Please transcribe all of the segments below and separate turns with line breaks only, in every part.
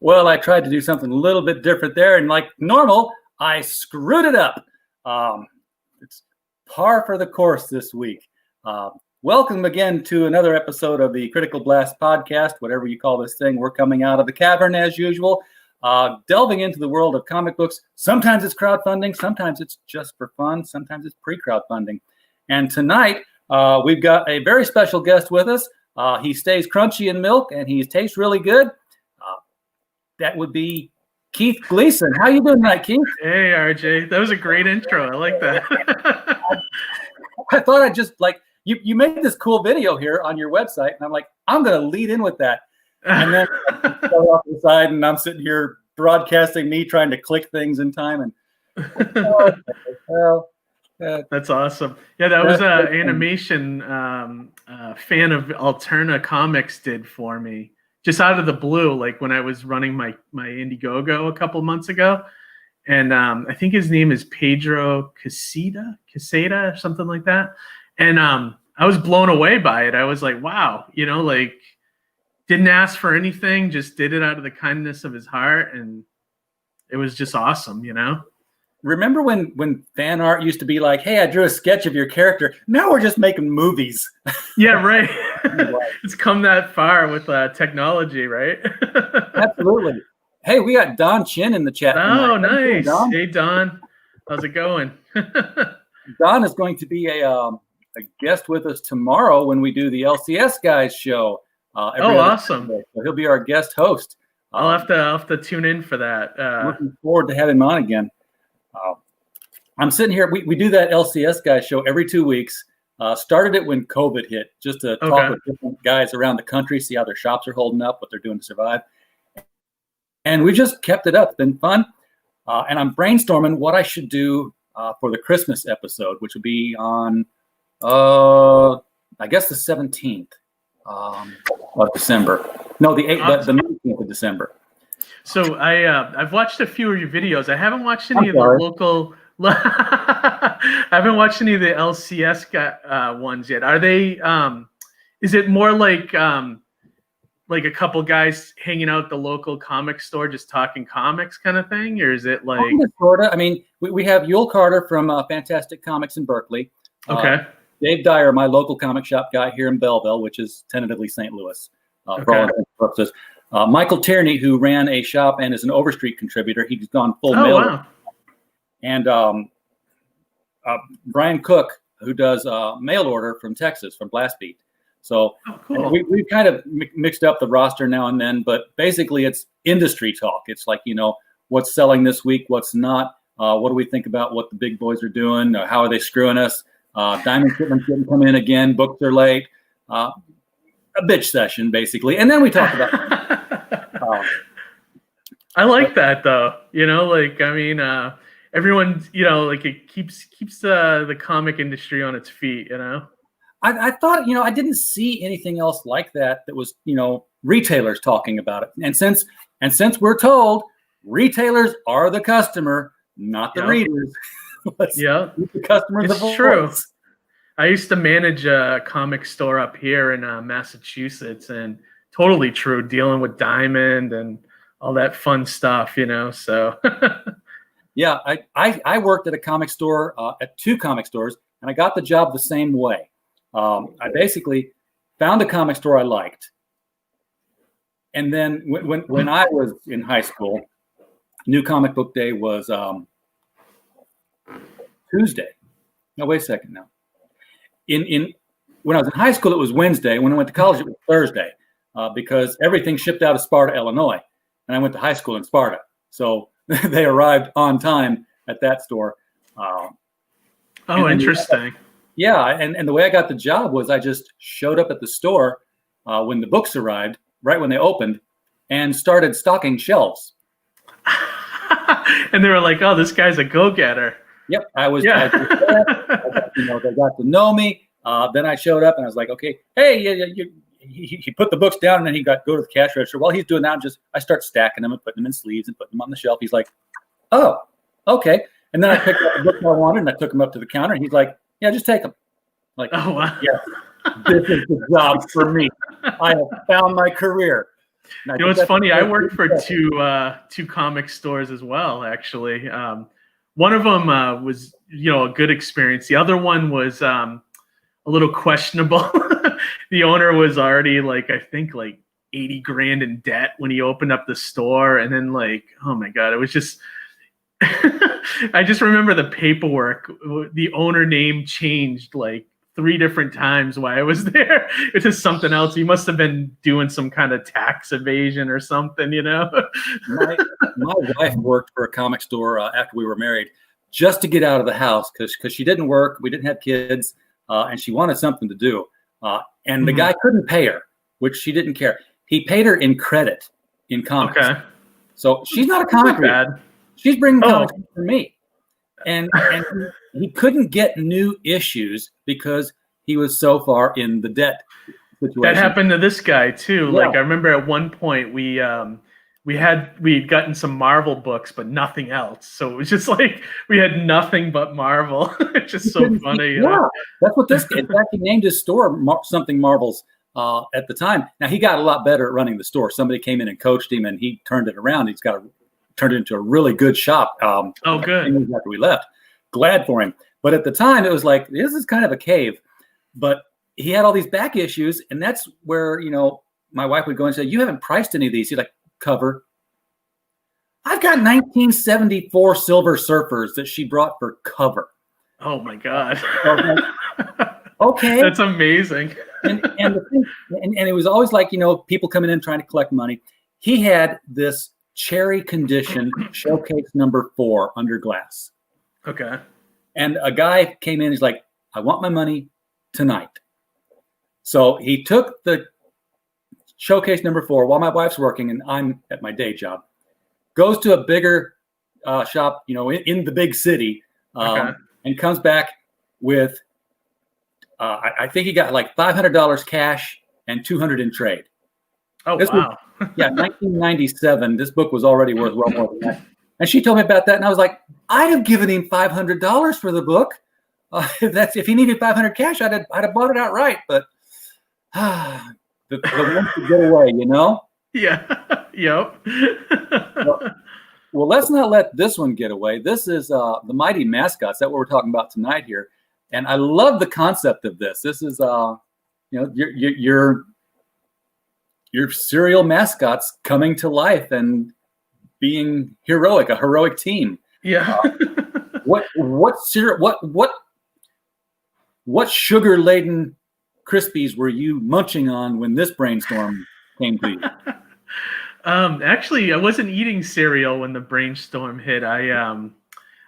Well, I tried to do something a little bit different there, and like normal, I screwed it up. It's par for the course this week. Welcome again to another episode of the Critical Blast podcast, whatever you call this thing. We're coming out of the cavern as usual, delving into the world of comic books. Sometimes it's crowdfunding, sometimes it's just for fun, sometimes it's pre-crowdfunding. And tonight, we've got a very special guest with us. He stays crunchy in milk, and he tastes really good. That would be Keith Gleason. How you doing tonight, Keith?
Hey, RJ. That was a great intro. I like that.
I thought I'd just like, you made this cool video here on your website, and I'm like, I'm going to lead in with that. And then I go off to the side, and I'm sitting here broadcasting me trying to click things in time. And
that's awesome. Yeah, that was an animation fan of Alterna Comics did for me. Just out of the blue, like when I was running my Indiegogo a couple months ago. And I think his name is Pedro Caseta or something like that. And I was blown away by it. I was like, wow, like didn't ask for anything, just did it out of the kindness of his heart. And it was just awesome,
Remember when fan art used to be like, hey, I drew a sketch of your character. Now we're just making movies.
Yeah, right. It's come that far with technology, right?
Absolutely. Hey, we got Don Chin in the chat tonight.
Oh, nice. Don? Hey, Don. How's it going?
Don is going to be a guest with us tomorrow when we do the LCS Guys show.
Awesome.
Sunday. So he'll be our guest host.
I'll have to tune in for that.
Looking forward to having him on again. I'm sitting here. We do that LCS Guys show every 2 weeks. Started it when COVID hit, just to talk with different guys around the country, see how their shops are holding up, what they're doing to survive. And we just kept it up. It's been fun. And I'm brainstorming what I should do for the Christmas episode, which will be on, I guess, the 17th of December. No, the 8th, the 19th of December.
So I've watched a few of your videos. I haven't watched any of the local. I haven't watched any of the LCS ones yet. Are they? Is it more like a couple guys hanging out at the local comic store, just talking comics kind of thing, or is it like?
Sorta. I mean, we have Yul Carter from Fantastic Comics in Berkeley.
Okay.
Dave Dyer, my local comic shop guy here in Belleville, which is tentatively St. Louis, for all intents and purposes. Michael Tierney, who ran a shop and is an Overstreet contributor, he's gone full mail.
Wow.
And Brian Cook, who does mail order from Texas, from Blast Beat. So
cool.
We've kind of mixed up the roster now and then, but basically it's industry talk. It's like, what's selling this week, what's not, what do we think about what the big boys are doing, how are they screwing us, Diamond shipments didn't come in again, books are late, a bitch session, basically. And then we talk about
I like that, though. Everyone, it keeps the comic industry on its feet,
I thought, I didn't see anything else like that was, retailers talking about it. And since we're told retailers are the customer, not the readers. The customers.
It's true. I used to manage a comic store up here in Massachusetts, and totally true, dealing with Diamond and all that fun stuff, so.
Yeah, I worked at a comic store, at 2 comic stores, and I got the job the same way. I basically found a comic store I liked. And then when I was in high school, New Comic Book Day was Tuesday. No, wait a second now. When I was in high school, it was Wednesday. When I went to college, it was Thursday, because everything shipped out of Sparta, Illinois. And I went to high school in Sparta. So they arrived on time at that store.
Interesting.
Yeah, and the way I got the job was I just showed up at the store when the books arrived, right when they opened, and started stocking shelves.
And they were like, "Oh, this guy's a go-getter."
Yep, I was. Yeah. They got to know me. Then I showed up and I was like, okay, hey, he put the books down and then he go to the cash register. While he's doing that, I start stacking them and putting them in sleeves and putting them on the shelf. He's like, oh, okay. And then I picked up the books I wanted and I took them up to the counter. And he's like, yeah, just take them. Like, oh, wow. Yes, this is the job for me. I have found my career.
You know, it's funny. I worked for two comic stores as well, actually. One of them was, a good experience. The other one was a little questionable. The owner was already I think 80 grand in debt when he opened up the store. And then oh my God, it was just, I just remember the paperwork, the owner name changed 3 different times while I was there. It's just something else. He must have been doing some kind of tax evasion or something,
My wife worked for a comic store after we were married just to get out of the house because she didn't work. We didn't have kids and she wanted something to do. And the guy couldn't pay her, which she didn't care. He paid her in credit in comics. Okay. So she's not a comic reader. She's bringing comics for me. And he couldn't get new issues because he was so far in the debt situation.
That happened to this guy too. Yeah. I remember at one point we'd gotten some Marvel books, but nothing else. So it was just we had nothing but Marvel. It's just so funny.
Yeah, that's what this. In fact, he named his store something Marvels at the time. Now he got a lot better at running the store. Somebody came in and coached him, and he turned it around. He's turned it into a really good shop.
Good.
After we left, glad for him. But at the time, it was this is kind of a cave. But he had all these back issues, and that's where my wife would go and say, "You haven't priced any of these." He's like, "Cover." I've got 1974 Silver Surfers that she brought for cover.
Oh my God!
Okay,
that's amazing.
and it was always people coming in trying to collect money. He had this cherry condition showcase number 4 under glass.
Okay.
And a guy came in. He's like, "I want my money tonight." So he took the showcase number 4 while my wife's working and I'm at my day job. Goes to a bigger shop, in the big city, and comes back with, I think he got $500 cash and $200 in trade.
Oh, wow.
1997. This book was already worth well more than that. And she told me about that, and I was like, I'd have given him $500 for the book. If he needed $500 cash, I'd have bought it outright. But the one to get away,
Yeah. Yep.
Well, let's not let this one get away. This is the Mighty Mascots. That's what we're talking about tonight here. And I love the concept of this. This is your serial mascots coming to life and being heroic, a heroic team.
Yeah.
What sugar-laden Krispies were you munching on when this brainstorm came to you?
Actually, I wasn't eating cereal when the brainstorm hit. I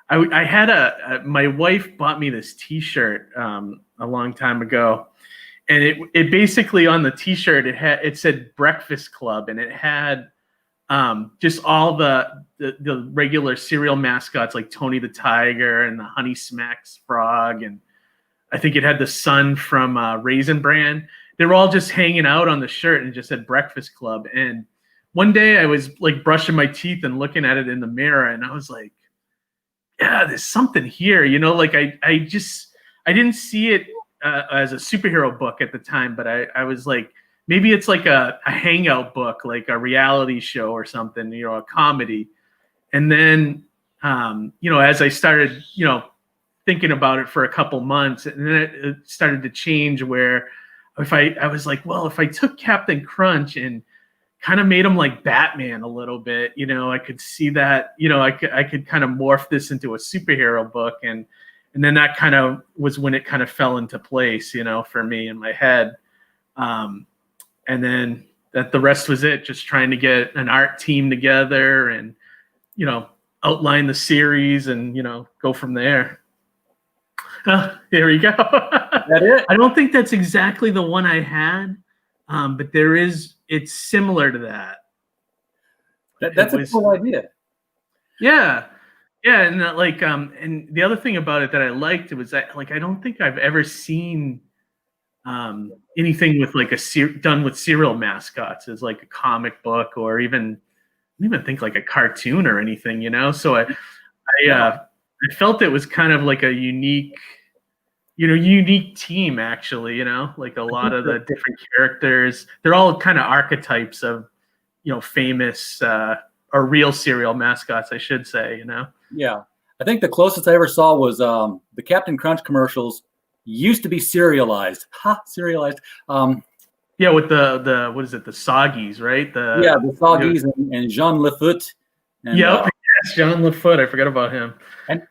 had my wife bought me this T-shirt a long time ago, and it basically on the T-shirt it said Breakfast Club, and it had just all the regular cereal mascots like Tony the Tiger and the Honey Smacks Frog, and I think it had the Sun from Raisin Bran. They were all just hanging out on the shirt and it just said Breakfast Club. And one day I was brushing my teeth and looking at it in the mirror, and I was like, yeah, there's something here. I didn't see it as a superhero book at the time, but I was like, maybe it's a hangout book, like a reality show or something, a comedy. And then, as I started, thinking about it for a couple months, and then it started to change where I was like, well, if I took Captain Crunch and kind of made him like Batman a little bit, I could see that, I could kind of morph this into a superhero book. And then that kind of was when it kind of fell into place, for me in my head. And then the rest was it, just trying to get an art team together and, outline the series and, go from there. There we go.
That it?
I don't think that's exactly the one I had, but it's similar to that.
That's a cool idea.
Yeah. Yeah. And and the other thing about it that I liked was that I don't think I've ever seen anything with like done with serial mascots is like a comic book or even think like a cartoon or anything, So I felt it was kind of like a unique team actually, like a lot of the different characters, they're all kind of archetypes of, famous or real serial mascots, I should say,
Yeah. I think the closest I ever saw was the Captain Crunch commercials used to be serialized. Serialized.
Yeah, with the what is it? The Soggies, right?
The Soggies and Jean Lafoot.
Yes, Jean Lafoot. I forgot about him.
And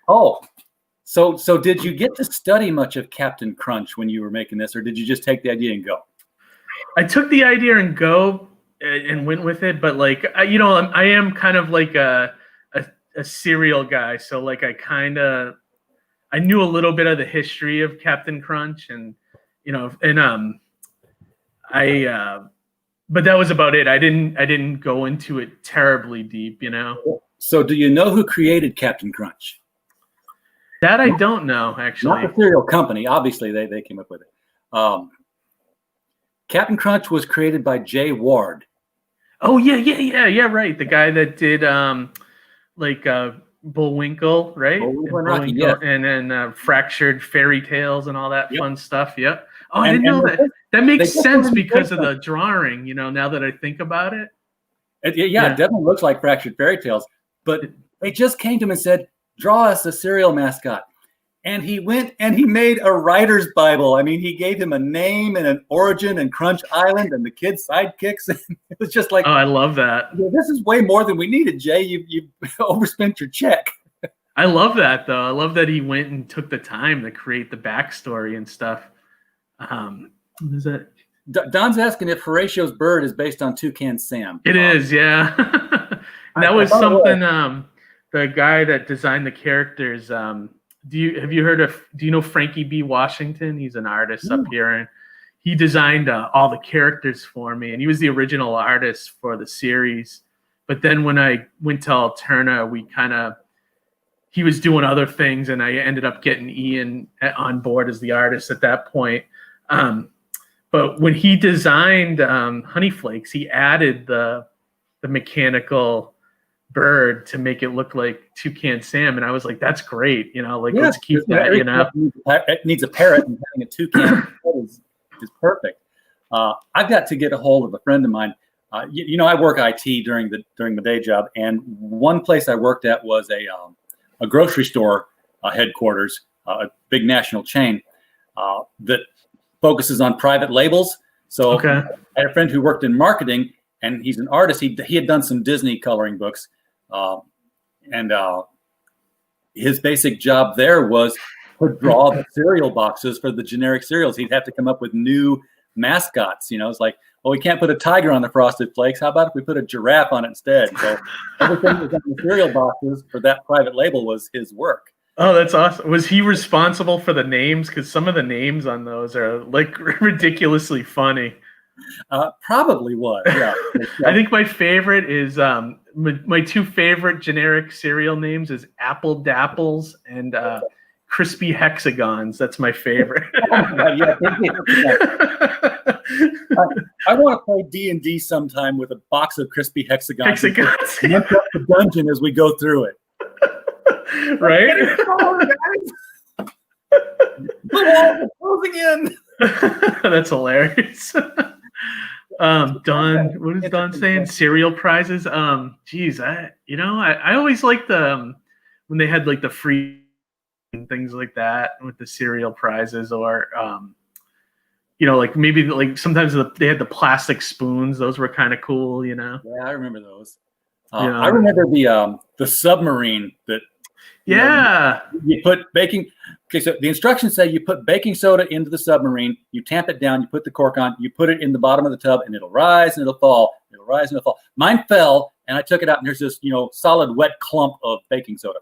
so did you get to study much of Captain Crunch when you were making this, or did you just take the idea and go?
I took the idea and went with it, but like I am kind of like a cereal guy, so like I knew a little bit of the history of Captain Crunch, and but that was about it. I didn't go into it terribly deep,
So do you know who created Captain Crunch?
That I don't know, actually.
Not the cereal company. Obviously, they came up with it. Captain Crunch was created by Jay Ward.
Oh yeah, right. The guy that did Bullwinkle, right?
Bullwinkle, yes.
And then Fractured Fairy Tales and all that fun stuff. Yep. Oh, I didn't know that. That makes sense because of the drawing. Now that I think about it.
It definitely looks like Fractured Fairy Tales. But they just came to him and said, "Draw us a cereal mascot." And he went and he made a writer's Bible. I mean, he gave him a name and an origin and Crunch Island and the kids' sidekicks. It was just like,
oh, I love that.
This is way more than we needed, Jay. You overspent your check.
I love that, though. I love that he went and took the time to create the backstory and stuff. What is that?
Don's asking if Horatio's bird is based on Toucan Sam.
It is, yeah. That was something. The guy that designed the characters. Do you know Frankie B. Washington? He's an artist up here, and he designed all the characters for me, and he was the original artist for the series. But then when I went to Alterna, he was doing other things, and I ended up getting Ian on board as the artist at that point. But when he designed Honey Flakes, he added the mechanical bird to make it look like Toucan Sam, and I was like, "That's great, let's keep that."
It needs a parrot, and having a toucan is perfect. I've got to get a hold of a friend of mine. I work IT during the day job, and one place I worked at was a grocery store headquarters, a big national chain that focuses on private labels. So I had a friend who worked in marketing, and he's an artist. He had done some Disney coloring books, and his basic job there was to draw the cereal boxes for the generic cereals. He'd have to come up with new mascots. It's like, well, we can't put a tiger on the Frosted Flakes. How about if we put a giraffe on it instead? So everything that was on the cereal boxes for that private label was his work.
Oh, that's awesome. Was he responsible for the names? Because some of the names on those are like ridiculously funny.
Probably was, yeah.
I think my favorite is my two favorite generic cereal names is Apple Dapples and Crispy Hexagons. That's my favorite.
Oh my God, yeah. I want to play D&D sometime with a box of Crispy Hexagons. And look up the dungeon as we go through it.
Right?
Closing in.
That's hilarious. Don, what is Don saying? Cereal prizes. Geez, I always liked when they had like the free and things like that with the cereal prizes, or like maybe like sometimes they had the plastic spoons. Those were kind of cool, Yeah,
I remember those. I remember the submarine that.
Yeah.
You put baking. Okay, so the instructions say you put baking soda into the submarine, you tamp it down, you put the cork on, you put it in the bottom of the tub, and it'll rise and it'll fall. It'll rise and it'll fall. Mine fell, and I took it out, and there's this, solid wet clump of baking soda.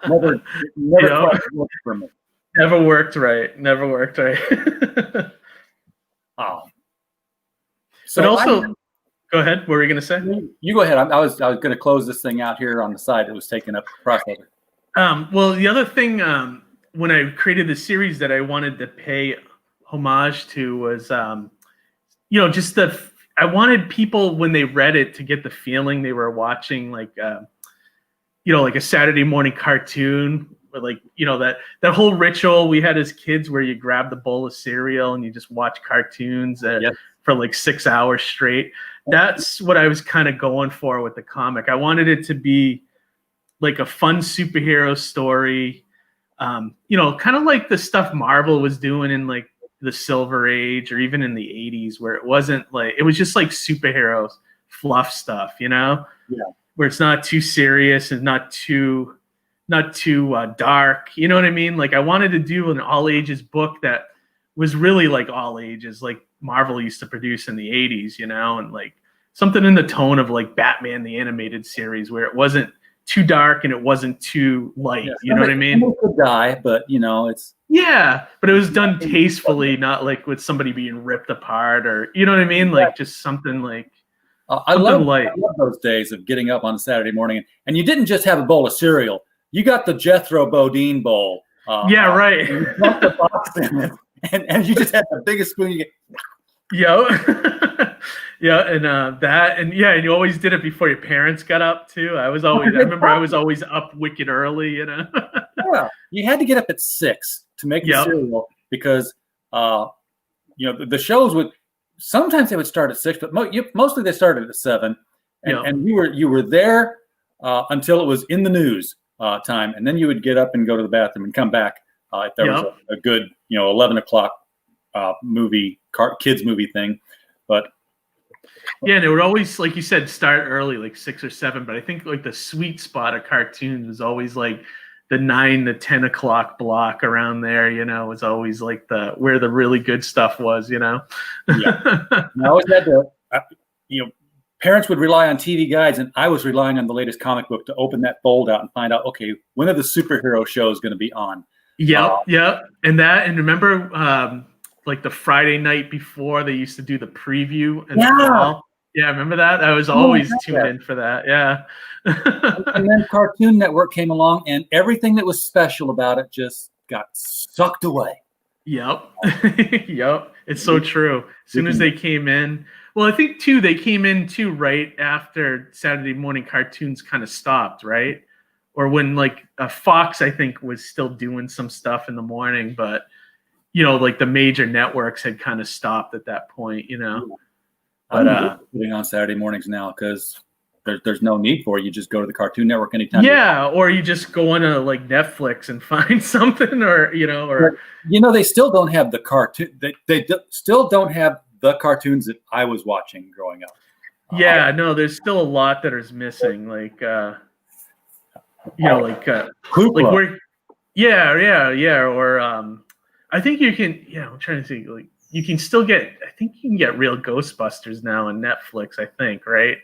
Never quite worked for me.
Never worked right. But also. Go ahead. What were you going to say?
You go ahead. I was going to close this thing out here on the side. It was taking up the processor.
Well, the other thing, when I created the series that I wanted to pay homage to was, just I wanted people when they read it to get the feeling they were watching like a Saturday morning cartoon, or like, that whole ritual we had as kids where you grab the bowl of cereal and you just watch cartoons for like 6 hours straight. That's what I was kind of going for with the comic. I wanted it to be like a fun superhero story, kind of like the stuff Marvel was doing in like the Silver Age or even in the 80s, where it wasn't like, it was just like superheroes fluff stuff, where it's not too serious and not too dark. You know what I mean? Like I wanted to do an all ages book that was really like all ages, like Marvel used to produce in the 80s, and like something in the tone of like Batman the animated series, where it wasn't too dark and it wasn't too light. You know what I mean?
Could die, but it's
but it was done tastefully, not like with somebody being ripped apart, or you know what I mean? Like just something like
I love those days of getting up on a Saturday morning and you didn't just have a bowl of cereal. You got the Jethro Bodine bowl.
Right.
You dumped the box in it, and you just had the biggest spoon you get.
And that, and you always did it before your parents got up too. I remember I was always up wicked early,
Yeah, you had to get up at 6 to make the cereal because, the shows would, sometimes they would start at 6, but mostly they started at 7. And you were there until it was in the news time. And then you would get up and go to the bathroom and come back if there was a good, 11 o'clock kids movie thing. But
and it would always, like you said, start early, like 6 or 7. But I think like the sweet spot of cartoons was always like the 9 to 10 o'clock block around there. Was always like where the really good stuff was.
Yeah, I always had to. Parents would rely on TV guides, and I was relying on the latest comic book to open that fold out and find out, okay, when are the superhero shows going to be on?
And remember. Like the Friday night before, they used to do the preview in the fall. Yeah, remember that? I was always tuned in for that. Yeah.
And then Cartoon Network came along, and everything that was special about it just got sucked away.
Yep. It's so true. As soon as they came in, well, I think too, they came in too right after Saturday morning cartoons kind of stopped, right? Or when like Fox, I think, was still doing some stuff in the morning, but like the major networks had kind of stopped at that point, But
putting on Saturday mornings now because there's no need for it. You just go to the Cartoon Network anytime.
Yeah, or you just go on to like Netflix and find something, or
they still don't have the cartoon. They still don't have the cartoons that I was watching growing up.
There's still a lot that is missing, like where or I think you can, I'm trying to think, like you can still get, I think you can get Real Ghostbusters now on Netflix, I think, right?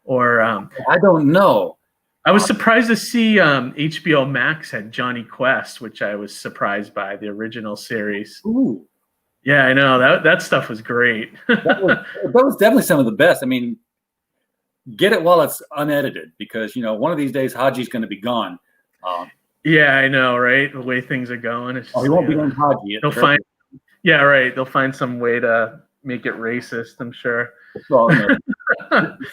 Or
I don't know.
I was surprised to see HBO Max had Johnny Quest, which I was surprised by, the original series.
Ooh.
Yeah, I know. That stuff was great.
that was definitely some of the best. I mean, get it while it's unedited because, one of these days Haji's going to be gone.
Yeah, I know, right? The way things are going. It's just,
he won't be named Haji.
They'll find some way to make it racist, I'm sure.
Well,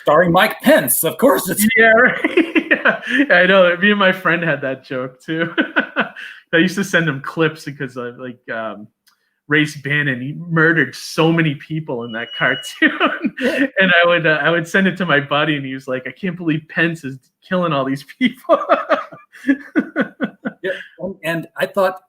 starring Mike Pence, of course.
Right. I know. Me and my friend had that joke too. I used to send him clips because of Race Bannon. He murdered so many people in that cartoon, and I would send it to my buddy, and he was like, "I can't believe Pence is killing all these people."
And I thought,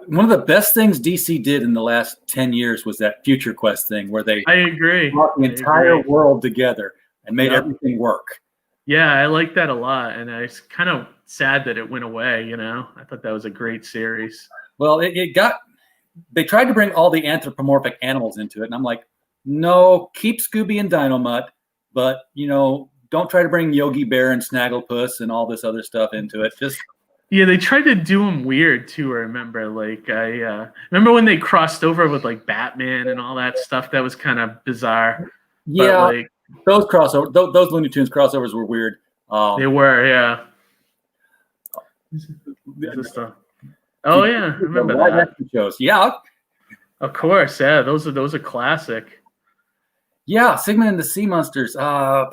one of the best things DC did in the last 10 years was that Future Quest thing where they brought the entire world together and made everything work.
Yeah, I like that a lot, and I was kind of sad that it went away, I thought that was a great series.
Well, they tried to bring all the anthropomorphic animals into it, and I'm like, no, keep Scooby and Dino-Mutt, but, don't try to bring Yogi Bear and Snagglepuss and all this other stuff into it.
They tried to do them weird too. I remember, I remember when they crossed over with like Batman and all that stuff. That was kind of bizarre.
Yeah, but, those Looney Tunes crossovers were weird.
They were, yeah. Oh yeah, I remember
live
that.
action shows. Yeah.
Of course, yeah. Those are classic.
Yeah, Sigmund and the Sea Monsters. I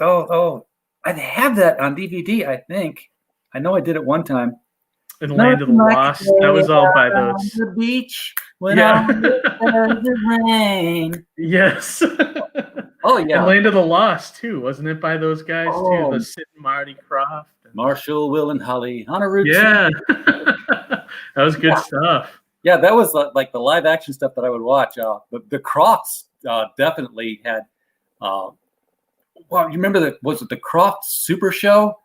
have that on DVD, I think. I know I did it one time.
And Land of the Lost. That was all by those.
On the beach when
Yeah.
all the rain.
Yes.
Oh yeah.
And Land of the Lost too, wasn't it by those guys too? The Sid and Marty Krofft.
Marshall, Will, and Holly on a route.
Yeah. That was good stuff.
Yeah, that was like the live action stuff that I would watch. The Crofts definitely had. Well, you remember was it the Croft Super Show?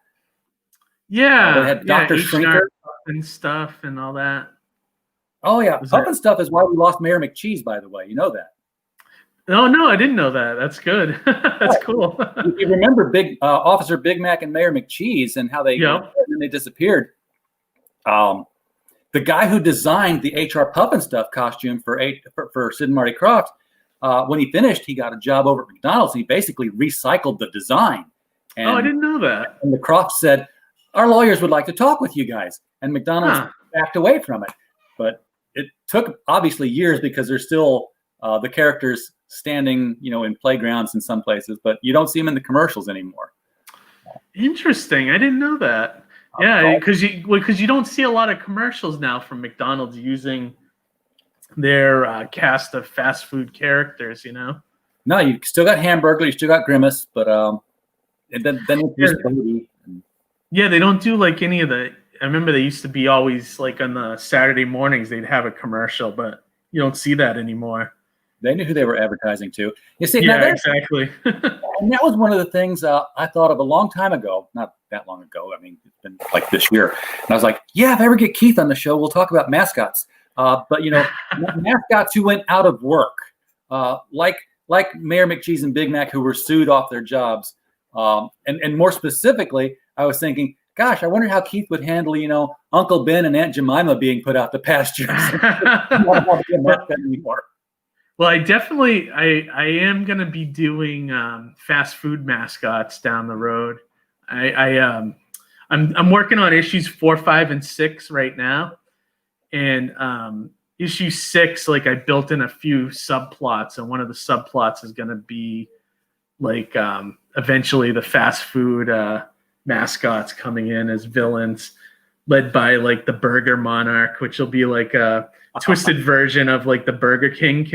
Yeah,
they had Dr. Shrinker
and stuff and all that.
Oh yeah, Puff and Stuff is why we lost Mayor McCheese. By the way, you know that.
No, I didn't know that. That's good. That's cool.
If you remember Officer Big Mac and Mayor McCheese and how they disappeared. The guy who designed the HR Puff and Stuff costume for Sid and Marty Krofft, when he finished, he got a job over at McDonald's. He basically recycled the design. And,
I didn't know that.
And the Krofft said, "Our lawyers would like to talk with you guys." And McDonald's backed away from it. But it took obviously years because there's still the characters standing, in playgrounds in some places, but you don't see them in the commercials anymore.
Interesting. I didn't know that. Yeah, because you don't see a lot of commercials now from McDonald's using their cast of fast food characters.
No, you still got Hamburger, you still got Grimace, but then it's just Baby.
Yeah, they don't do like any of the. I remember they used to be always like on the Saturday mornings they'd have a commercial, but you don't see that anymore.
They knew who they were advertising to. You see,
exactly.
And that was one of the things I thought of a long time ago. Not that long ago. I mean, it's been like this year. And I was like, yeah, if I ever get Keith on the show, we'll talk about mascots. But mascots who went out of work, like Mayor McCheese and Big Mac, who were sued off their jobs. And more specifically, I was thinking, gosh, I wonder how Keith would handle, Uncle Ben and Aunt Jemima being put out to pasture. Anymore.
Well, I am going to be doing fast food mascots down the road. I'm working on issues 4, 5, and 6 right now, and issue 6, like I built in a few subplots, and one of the subplots is going to be like eventually the fast food mascots coming in as villains, led by like the Burger Monarch, which will be like a twisted version of like the Burger King,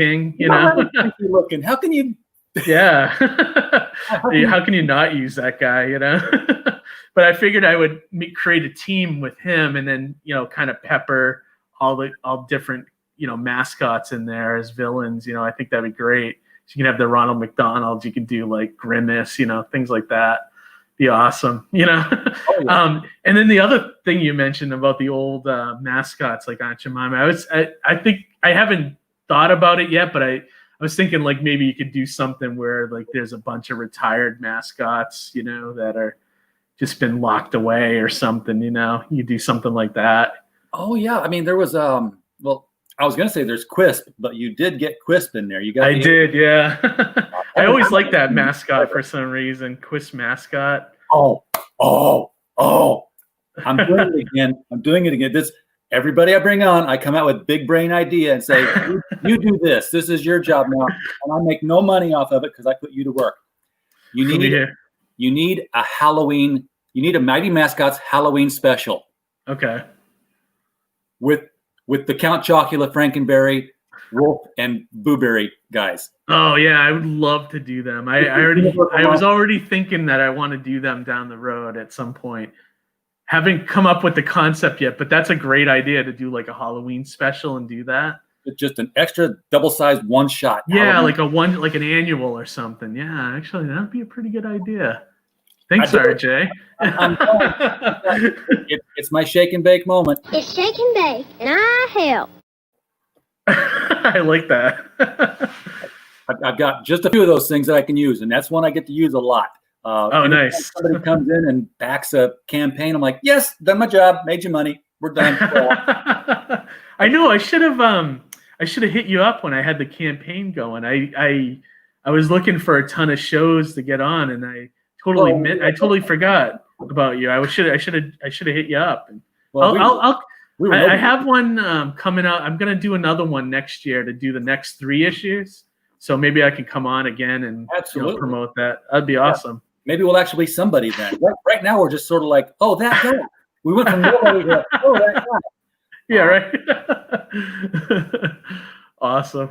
looking. How can you?
Yeah. How can you not use that guy? But I figured I would create a team with him, and then kind of pepper all different mascots in there as villains. I think that'd be great. So you can have the Ronald McDonald's. You can do like Grimace. Things like that. Be awesome. Oh, yeah. And then the other thing you mentioned about the old mascots like Aunt Jemima, I think I haven't thought about it yet, but I was thinking like maybe you could do something where like there's a bunch of retired mascots, that are just been locked away or something. You do something like that.
Oh yeah, I mean there was I was gonna say there's Quisp, but you did get Quisp in there.
I did, yeah. I always liked that mascot for some reason. Quisp mascot.
Oh! I'm doing it again. This everybody I bring on, I come out with big brain idea and say, you do this. This is your job now, and I make no money off of it because I put you to work. You need a Halloween. You need a Mighty Mascots Halloween special.
Okay.
With the Count Chocula, Frankenberry, Wolf, and Booberry guys.
Oh yeah, I would love to do them. I was already thinking that I want to do them down the road at some point. Haven't come up with the concept yet, but that's a great idea to do like a Halloween special and do that.
It's just an extra double-sized one shot.
Yeah, Halloween. like an annual or something. Yeah, actually, that'd be a pretty good idea. Thanks, RJ.
It's my shake and bake moment.
It's shake and bake, and I help.
I like that.
I've got just a few of those things that I can use, and that's one I get to use a lot.
Nice.
Somebody comes in and backs a campaign. I'm like, yes, done my job, made you money. We're done.
I know. I should have hit you up when I had the campaign going. I was looking for a ton of shows to get on, and I totally forgot about you. I should have hit you up.
Well, We were
I have one coming out. I'm going to do another one next year to do the next 3 issues. So maybe I can come on again and promote that. That'd be awesome.
Maybe we'll actually be somebody then. Right now, we're just sort of like, oh, that guy. We went from nobody to, oh, that guy.
Yeah, right. Awesome.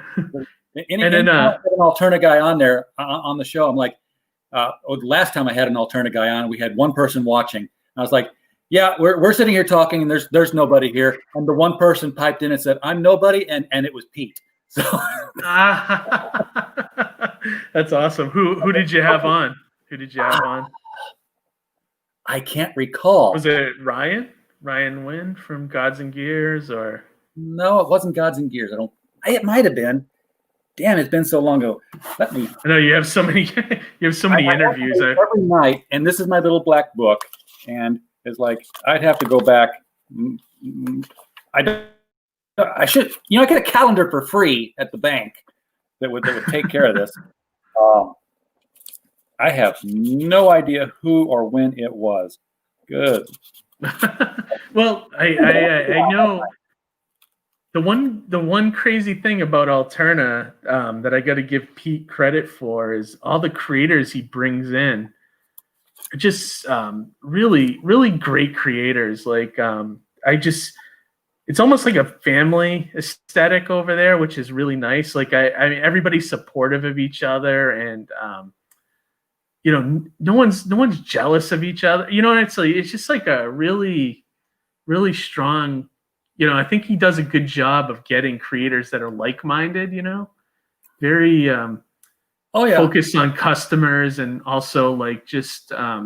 Anytime I have an alternate guy on there on the show, I'm like, the last time I had an alternate guy on, we had one person watching. I was like, yeah, we're sitting here talking, and there's nobody here. And the one person piped in and said, I'm nobody, and it was Pete. So
that's awesome. Who did you have on? Who did you have on?
I can't recall.
Was it Ryan? Ryan Wynn from Gods and Gears, or
no, it wasn't Gods and Gears. It might have been. Damn, it's been so long ago. I
know you have so many. You have so many interviews
every night, and this is my little black book, and it's like I'd have to go back. I should, I get a calendar for free at the bank that would take care of this. I have no idea who or when it was. Good.
Well, I know the one crazy thing about Alterna that I got to give Pete credit for is all the creators he brings in are just really, really great creators. Like it's almost like a family aesthetic over there, which is really nice. Like I mean, everybody's supportive of each other, and no one's jealous of each other. It's just like a really, really strong. I think he does a good job of getting creators that are like-minded. Very focused on customers, and also like just I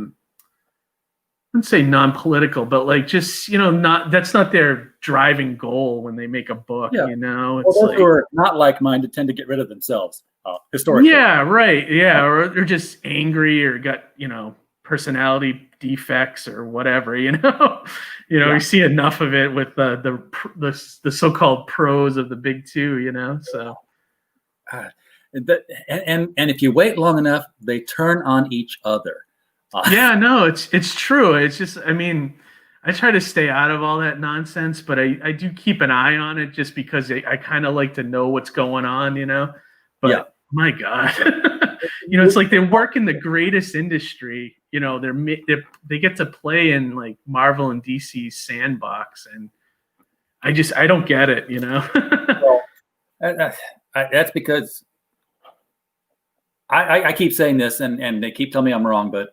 wouldn't say non-political, but like just that's not their driving goal when they make a book. It's
those who are not like-minded tend to get rid of themselves historically.
Yeah, right. Yeah, or they're just angry or got personality defects or whatever. You see enough of it with the so-called pros of the big two. So.
And if you wait long enough, they turn on each other.
It's true. It's just, I try to stay out of all that nonsense, but I do keep an eye on it just because I kind of like to know what's going on, but my God, it's like they work in the greatest industry, they get to play in like Marvel and DC's sandbox, and I don't get it,
Well, that's because I keep saying this, and they keep telling me I'm wrong, but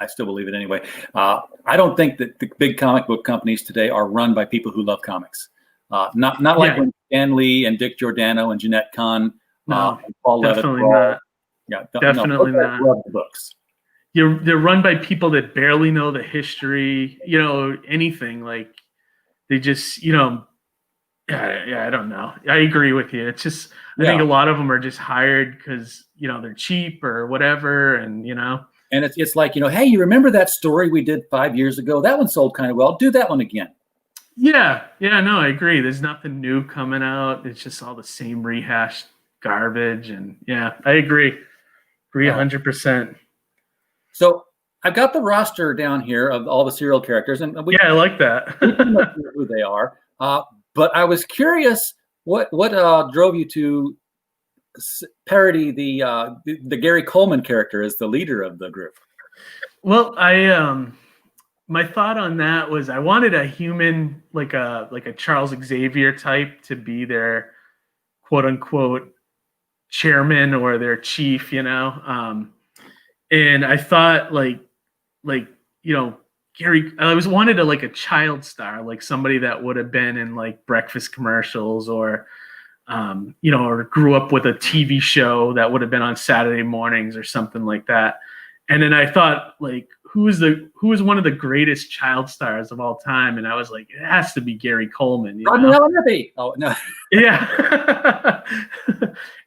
I still believe it anyway. I don't think that the big comic book companies today are run by people who love comics. Not like when Stan Lee and Dick Giordano and Jeanette Kahn,
no,
and Paul
definitely
Levitt,
not.
Yeah,
definitely not.
Love the books.
They're run by people that barely know the history, anything. Like they just, I don't know. I agree with you. It's just, I think a lot of them are just hired because, they're cheap or whatever. And,
And it's like, hey, you remember that story we did 5 years ago? That one sold kind of well. Do that one again.
Yeah. Yeah, no, I agree. There's nothing new coming out. It's just all the same rehashed garbage. And I agree. 100%.
So I've got the roster down here of all the serial characters. And
I like that.
we know who they are. But I was curious what drove you to parody the Gary Coleman character as the leader of the group.
Well, my thought on that was I wanted a human like a Charles Xavier type to be their quote unquote chairman or their chief, and I thought like Gary, I wanted a child star, like somebody that would have been in like breakfast commercials or or grew up with a TV show that would have been on Saturday mornings or something like that. And then I thought, like, who is one of the greatest child stars of all time? And I was like, it has to be Gary Coleman.
Oh no.
Yeah.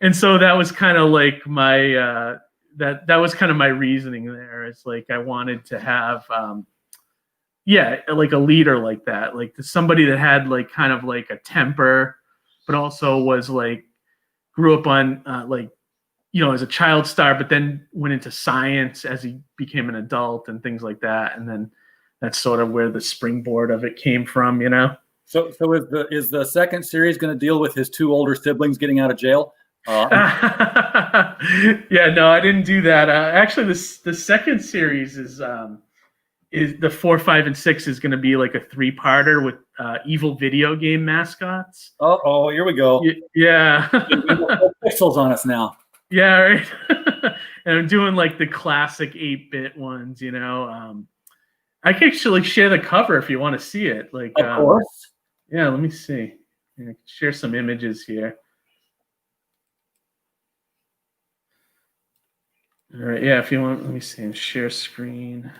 And so that was kind of like my that was kind of my reasoning there. It's like I wanted to have like a leader like that, like somebody that had like kind of like a temper, but also was like grew up on as a child star, but then went into science as he became an adult and things like that. And then that's sort of where the springboard of it came from,
So is the second series going to deal with his two older siblings getting out of jail?
Yeah, no, I didn't do that. Actually, the second series is the 4, 5, and 6 is going to be like a 3-parter with evil video game mascots.
Oh, here we go.
Yeah,
pixels on us now.
Yeah, right. And I'm doing like the classic 8-bit ones. I can actually share the cover if you want to see it. Like,
of course.
Yeah, let me see. I can share some images here. All right, yeah, if you want, let me see, share screen.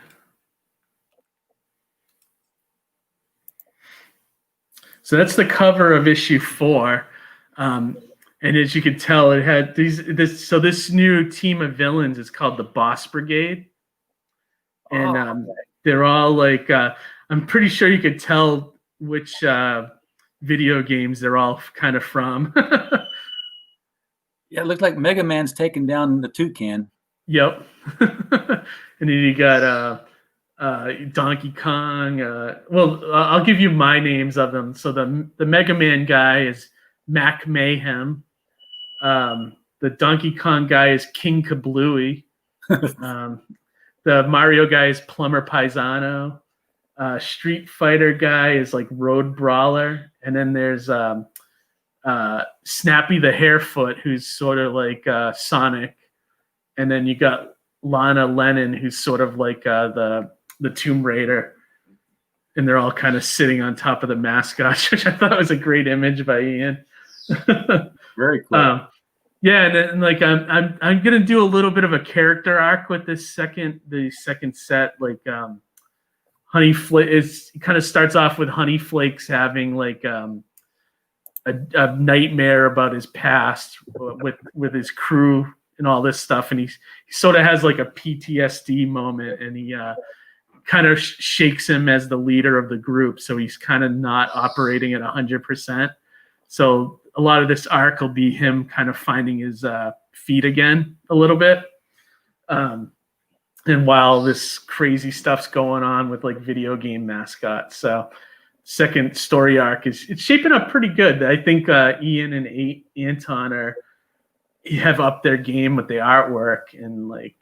So that's the cover of issue 4. And as you can tell, it had this new team of villains is called the Boss Brigade. And they're all like, I'm pretty sure you could tell which video games they're all kind of from.
Yeah, it looked like Mega Man's taking down the Toucan.
Yep. And then you got Donkey Kong. I'll give you my names of them. So the Mega Man guy is Mac Mayhem. The Donkey Kong guy is King Kablooey. The Mario guy is Plumber Paisano. Street Fighter guy is like Road Brawler. And then there's Snappy the Harefoot, who's sort of like Sonic. And then you got Lana Lennon, who's sort of like the Tomb Raider. And they're all kind of sitting on top of the mascot, which I thought was a great image by Ian.
Very cool.
Yeah, and like I'm gonna do a little bit of a character arc with the second set. Like Honey Flake, it kind of starts off with Honey Flakes having like a nightmare about his past with his crew and all this stuff, and he sort of has like a PTSD moment, and he kind of shakes him as the leader of the group, so he's kind of not operating at 100%. So a lot of this arc will be him kind of finding his feet again a little bit. And while this crazy stuff's going on with like video game mascots. So second story arc it's shaping up pretty good. I think Ian and Anton have upped their game with the artwork, and like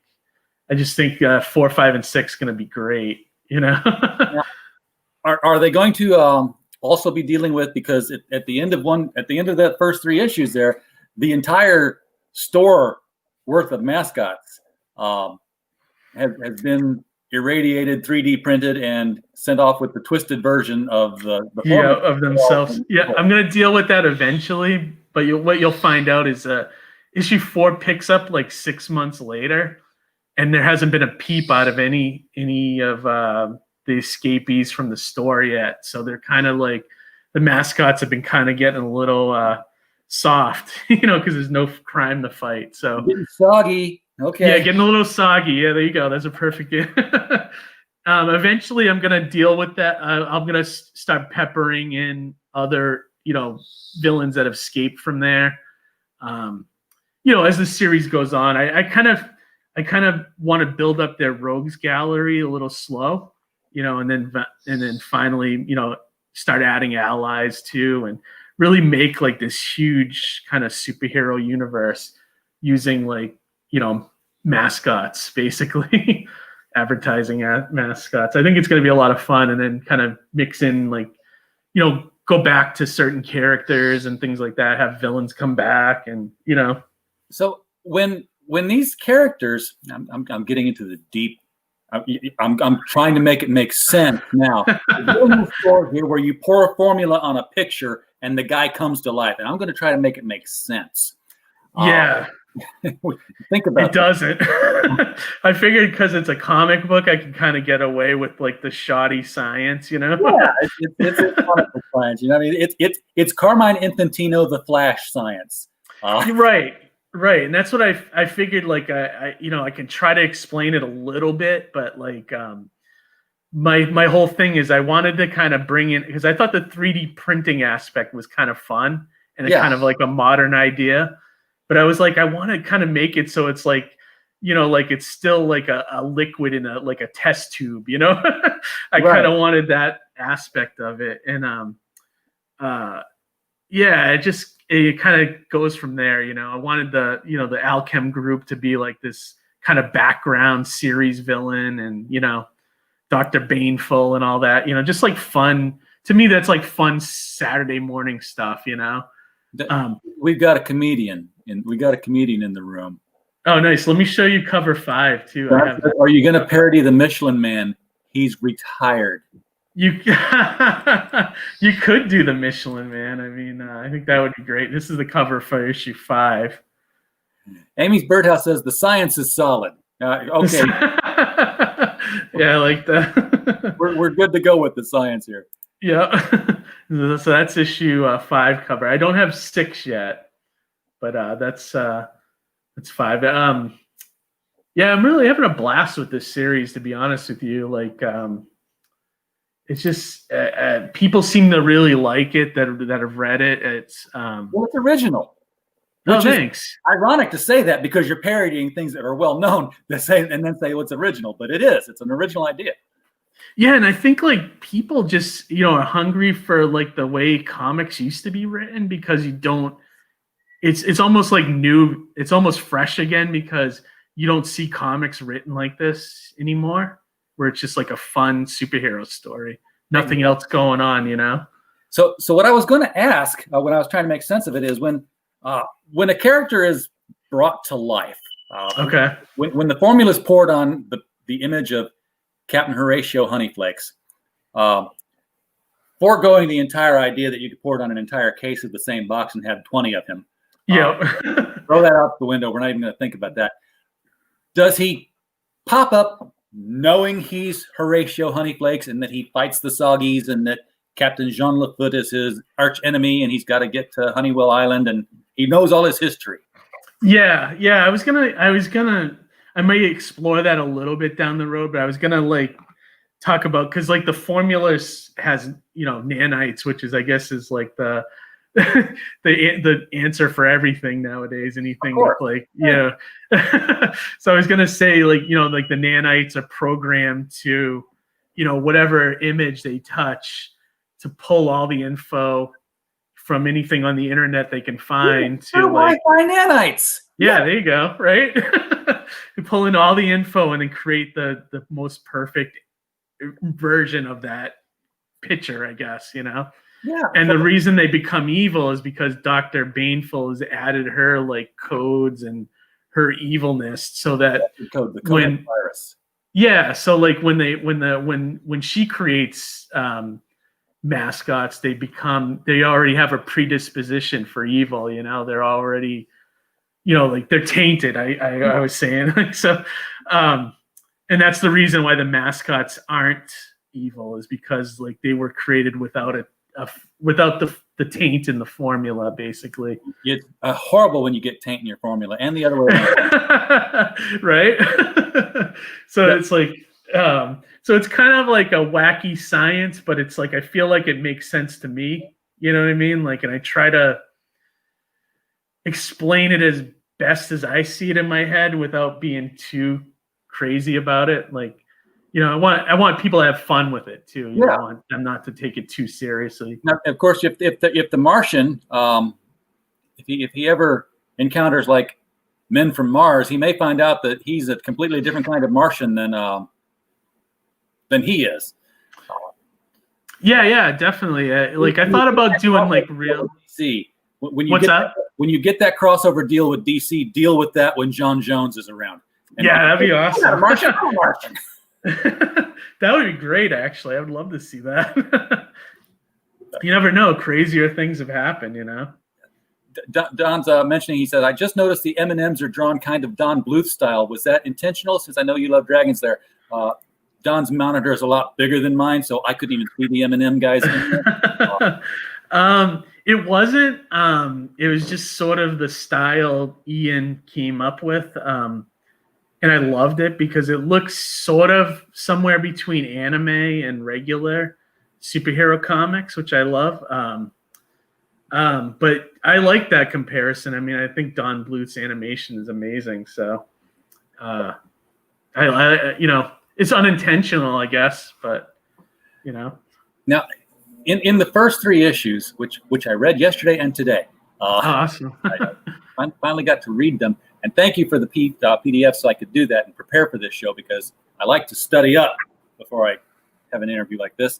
I just think 4, 5, and 6 going to be great. Yeah.
Are they going to also be dealing with, because at the end of that first 3 issues there, the entire store worth of mascots has been irradiated, 3D printed, and sent off with the twisted version of
of themselves. Yeah, I'm going to deal with that eventually, but what you'll find out is issue 4 picks up like 6 months later, and there hasn't been a peep out of any of the escapees from the store yet. So they're kind of like, the mascots have been kind of getting a little soft, because there's no crime to fight. So
getting soggy. Okay.
Yeah, getting a little soggy. Yeah, there you go. That's a perfect game. Eventually, I'm gonna deal with that. I'm gonna start peppering in other, villains that have escaped from there. As the series goes on, I kind of want to build up their rogues gallery a little slow, and then finally, start adding allies too, and really make like this huge kind of superhero universe using like, mascots, basically advertising mascots. I think it's going to be a lot of fun, and then kind of mix in like, go back to certain characters and things like that, have villains come back, and
So when these characters, I'm getting into the deep. I'm trying to make it make sense now. There's a store here where you pour a formula on a picture and the guy comes to life, and I'm going to try to make it make sense.
Yeah.
Think about
it. Doesn't. I figured because it's a comic book, I can kind of get away with like the shoddy science,
Yeah, it's a comic book science. I mean, it's Carmine Infantino, the Flash science.
Right, and that's what I figured. Like I can try to explain it a little bit, but like my whole thing is I wanted to kind of bring in, because I thought the 3D printing aspect was kind of fun and kind of like a modern idea. But I was like, I want to kind of make it so it's like, like it's still like a liquid in a test tube, I kind of wanted that aspect of it. And yeah, it kind of goes from there. I wanted the Alchem group to be like this kind of background series villain, and Dr. Baneful and all that. Just like fun. To me, that's like fun Saturday morning stuff.
We've got a comedian, and we got a comedian in the room.
Oh, nice. Let me show you cover 5 too.
Are you going to parody the Michelin Man? He's retired.
You you could do the Michelin Man. I mean, I think that would be great. This is the cover for issue 5.
Amy's Birdhouse says the science is solid. Okay.
Yeah, I like that.
we're good to go with the science here.
Yeah. So that's issue 5 cover. I don't have 6 yet, but that's 5. Yeah, I'm really having a blast with this series, to be honest with you. Like, it's just people seem to really like it that have read it. It's
it's original.
Oh, thanks.
Ironic to say that because you're parodying things that are well known and then say it's original, but it is. It's an original idea.
Yeah, and I think like people just are hungry for like the way comics used to be written, because you don't. It's almost like new. It's almost fresh again because you don't see comics written like this anymore, where it's just like a fun superhero story, nothing else going on.
So what I was going to ask when I was trying to make sense of it is when a character is brought to life.
Okay.
When the formula is poured on the image of Captain Horatio Honeyflakes, foregoing the entire idea that you could pour it on an entire case of the same box and have 20 of him.
Yeah.
Throw that out the window. We're not even going to think about that. Does he pop up knowing he's Horatio Honeyflakes and that he fights the Soggies and that Captain Jean Lafoot is his arch enemy and he's got to get to Honeywell Island and he knows all his history?
Yeah. I might explore that a little bit down the road, but I was gonna like talk about, because like the formula has nanites, which is I guess is like the answer for everything nowadays. Anything with like So I was gonna say like like the nanites are programmed to whatever image they touch to pull all the info from anything on the internet they can find to like
Wi-Fi nanites.
Yeah, there you go. Right. You pull in all the info and then create the most perfect version of that picture, I guess,
Yeah.
And the reason they become evil is because Dr. Baneful has added her like codes and her evilness so that
the code virus.
Yeah. So like when she creates mascots, they already have a predisposition for evil. They're already, like they're tainted. I was saying like so, and that's the reason why the mascots aren't evil, is because like they were created without the taint in the formula, basically.
It's horrible when you get taint in your formula, and the other way around.
Right. So it's like. So it's kind of like a wacky science, but it's like I feel like it makes sense to me. You know what I mean? Like, and I try to explain it as best as I see it in my head without being too crazy about it. Like, I want people to have fun with it too. I want them not to take it too seriously.
Now, of course, if the Martian, if he ever encounters like men from Mars, he may find out that he's a completely different kind of Martian than he is.
Yeah, definitely. Like I thought about doing like real
DC. When you get that crossover deal with DC, deal with that when John Jones is around.
And that'd be awesome.
Martian.
That would be great, actually. I would love to see that. You never know. Crazier things have happened,
Don's mentioning, he said, I just noticed the M&Ms are drawn kind of Don Bluth style. Was that intentional? Since I know you love dragons there. Don's monitor is a lot bigger than mine, so I couldn't even see the M&M guys.
It wasn't. It was just sort of the style Ian came up with. And I loved it because it looks sort of somewhere between anime and regular superhero comics, which I love. But I like that comparison. I mean, I think Don Bluth's animation is amazing. So, it's unintentional, I guess, but.
Now, in the first 3 issues, which I read yesterday and today.
Awesome.
I finally got to read them, and thank you for the PDF so I could do that and prepare for this show, because I like to study up before I have an interview like this.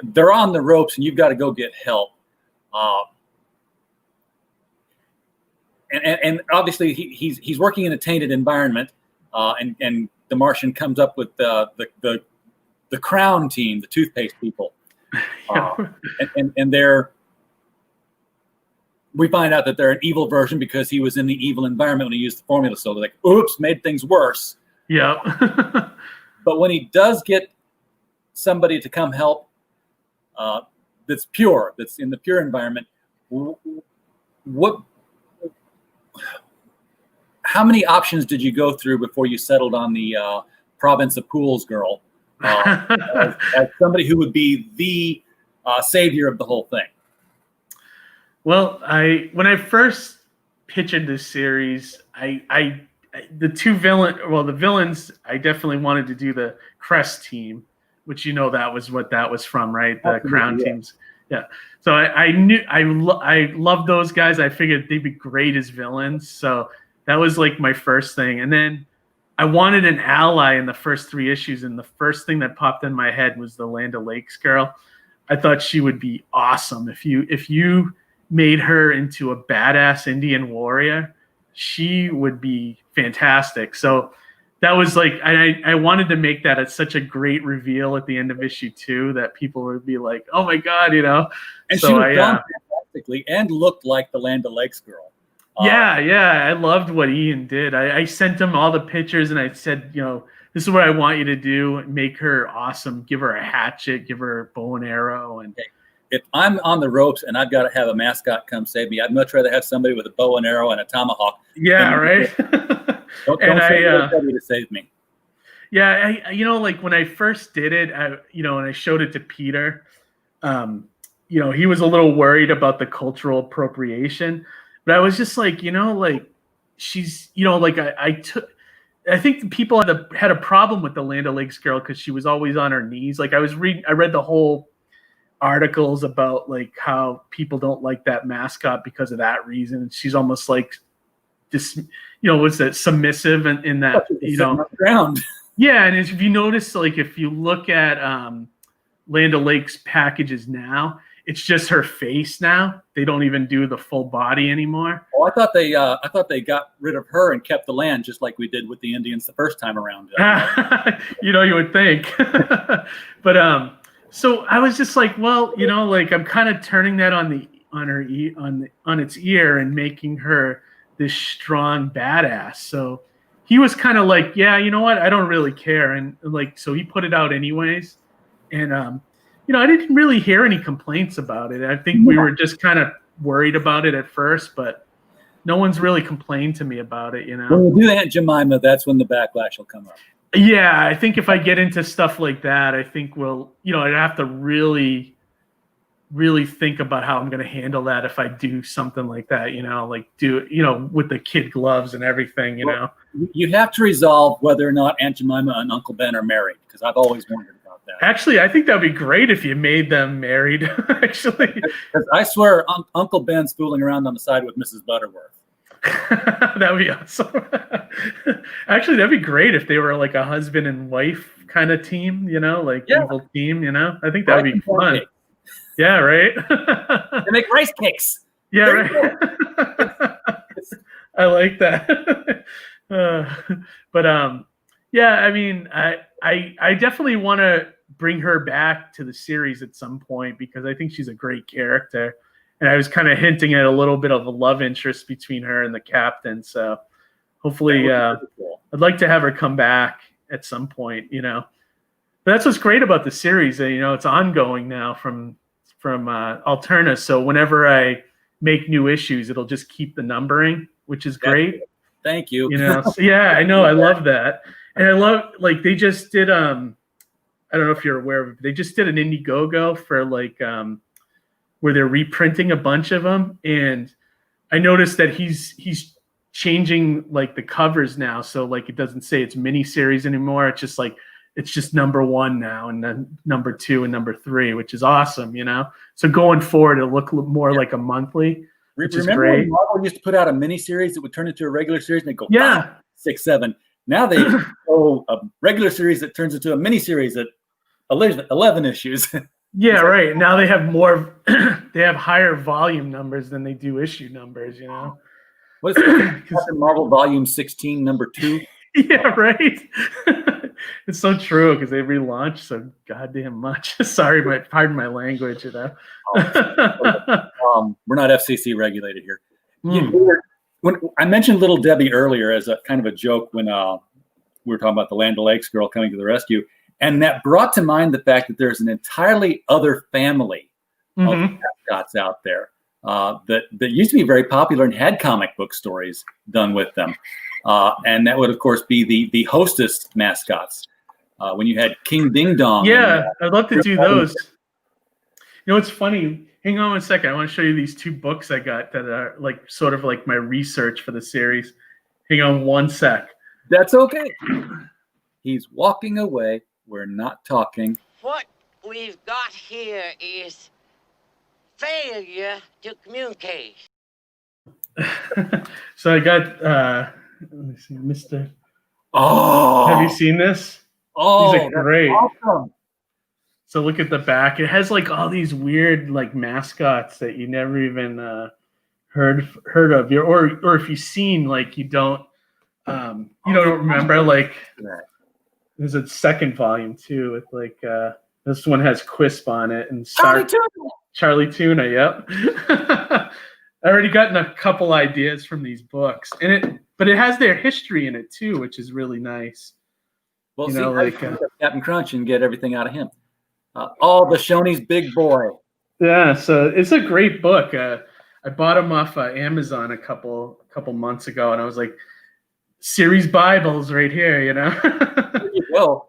They're on the ropes, and you've got to go get help. And obviously he's working in a tainted environment, and the Martian comes up with the Crown team, the toothpaste people, and we find out that they're an evil version because he was in the evil environment when he used the formula. So they're like, oops, made things worse.
Yeah.
But when he does get somebody to come help, that's pure, that's in the pure environment, how many options did you go through before you settled on the Province of Pools girl as somebody who would be the savior of the whole thing?
Well, when I first pictured this series, the villains, I definitely wanted to do the Crest team, which that was what that was from, right? The Crown teams. Yeah. So I knew I loved those guys. I figured they'd be great as villains. So that was like my first thing. And then I wanted an ally in the first 3 issues, and the first thing that popped in my head was the Land O'Lakes girl. I thought she would be awesome if you made her into a badass Indian warrior. She would be fantastic. So that was like, I wanted to make that at such a great reveal at the end of issue 2 that people would be like, oh my God,
And
so
she was done fantastically and looked like the Land O'Lakes girl.
Yeah. I loved what Ian did. I sent him all the pictures and I said, this is what I want you to do. Make her awesome. Give her a hatchet, give her a bow and arrow. And
if I'm on the ropes and I've got to have a mascot come save me, I'd much rather have somebody with a bow and arrow and a tomahawk.
Yeah, right.
Don't send anybody to save me.
Yeah, like when I first did it, and I showed it to Peter, he was a little worried about the cultural appropriation, but I was just like, she's, I think the people had a problem with the Land O'Lakes girl because she was always on her knees. Like I read the whole articles about like how people don't like that mascot because of that reason. She's almost like this, what's that, submissive in that,
ground.
Yeah, and if you notice, like if you look at Land O'Lakes packages now, it's just her face now. They don't even do the full body anymore.
Oh, I thought they got rid of her and kept the land, just like we did with the Indians the first time around.
You would think. But so I was just like, well, like I'm kind of turning that on its ear and making her this strong badass. So he was kind of like, yeah, you know what? I don't really care. And like, so he put it out anyways. And, I didn't really hear any complaints about it. I think we were just kind of worried about it at first, but no one's really complained to me about it,
When we do Aunt Jemima, that's when the backlash will come up.
Yeah, I think if I get into stuff like that, I think I'd have to really, really think about how I'm going to handle that if I do something like that, with the kid gloves and everything,
Well, you have to resolve whether or not Aunt Jemima and Uncle Ben are married, because I've always wondered about that.
Actually, I think that would be great if you made them married, actually.
Because I swear Uncle Ben's fooling around on the side with Mrs. Butterworth.
That would be awesome. Actually, that'd be great if they were like a husband and wife kind of team, evil team, I think that would be fun. Cakes. Yeah, right.
They make rice cakes.
Yeah, right. I like that. Yeah, I mean, I definitely want to bring her back to the series at some point because I think she's a great character. And I was kind of hinting at a little bit of a love interest between her and the captain. So hopefully cool. I'd like to have her come back at some point, But that's what's great about the series. It's ongoing now from Alterna. So whenever I make new issues, it'll just keep the numbering, which is great.
Thank you.
So, yeah, I know. I love that. And I love, like, they just did, I don't know if you're aware of it, but they just did an Indiegogo for like, where they're reprinting a bunch of them. And I noticed that he's changing like the covers now. So like, it doesn't say it's mini series anymore. It's just like, it's just number 1 now, and then number 2 and number 3, which is awesome, you know. So going forward, it'll look more like a monthly, which is
Remember
great.
when Marvel used to put out a miniseries that would turn into a regular series and they go 5, 6, 7. Now they go a regular series that turns into a miniseries at 11 issues.
Yeah, right. Now they have more. They have higher volume numbers than they do issue numbers. You know.
What is it? Captain Marvel Volume 16, number 2.
Yeah, right. It's so true because they relaunched so goddamn much. Sorry, pardon my language. You know.
We're not FCC regulated here. When I mentioned Little Debbie earlier as a kind of a joke when we were talking about the Land O'Lakes girl coming to the rescue, and that brought to mind the fact that there's an entirely other family of mascots out there that used to be very popular and had comic book stories done with them. And that would, of course, be the Hostess mascots. When you had King Ding Dong.
Yeah, I'd love to do those. You know, it's funny. Hang on one second. I want to show you these 2 books I got that are like sort of like my research for the series. Hang on one sec.
That's okay. He's walking away. We're not talking.
What we've got here is failure to communicate.
So I got, let me see, Mr.
Oh,
have you seen this?
Oh,
these are great.
Awesome.
So look at the back. It has like all these weird like mascots that you never even heard of. Or if you've seen, like you don't remember. Like there's a second volume too with like this one has Quisp on it and Charlie Tuna. Yep. I already gotten a couple ideas from these books, but it has their history in it too, which is really nice.
Well, Captain Crunch and get everything out of him. The Shoney's big boy.
Yeah, so it's a great book. I bought them off Amazon a couple months ago, and I was like, series Bibles right here, you know.
There you go.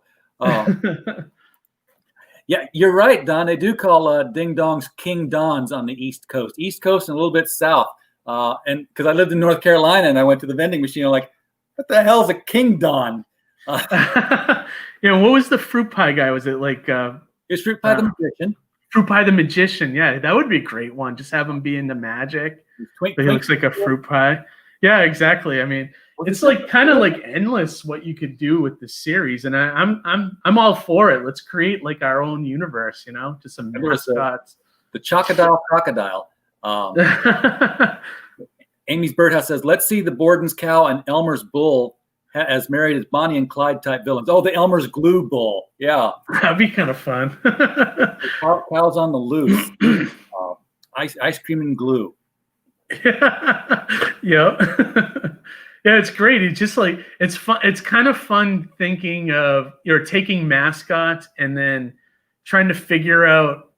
Yeah, you're right, Don. They do call Ding Dongs King Dons on the East Coast and a little bit south. And because I lived in North Carolina and I went to the vending machine, I'm like, what the hell is a King Don?
What was the fruit pie guy? Was it like
it's Fruit Pie the Magician?
Fruit Pie the Magician, yeah, that would be a great one. Just have him be into magic. He looks like a fruit pie. Yeah, exactly. I mean, it's like kind of like endless what you could do with the series, and I'm all for it. Let's create like our own universe, you know, just some mascots.
The Chocodile Crocodile. Amy's Birdhouse says, "Let's see the Borden's cow and Elmer's bull as married as Bonnie and Clyde type villains." Oh, the Elmer's glue bull. Yeah.
That'd be kind of fun.
Cows on the loose. Ice cream and glue.
Yeah. Yeah, it's great. It's just like, it's fun. It's kind of fun thinking of, you're taking mascots and then trying to figure out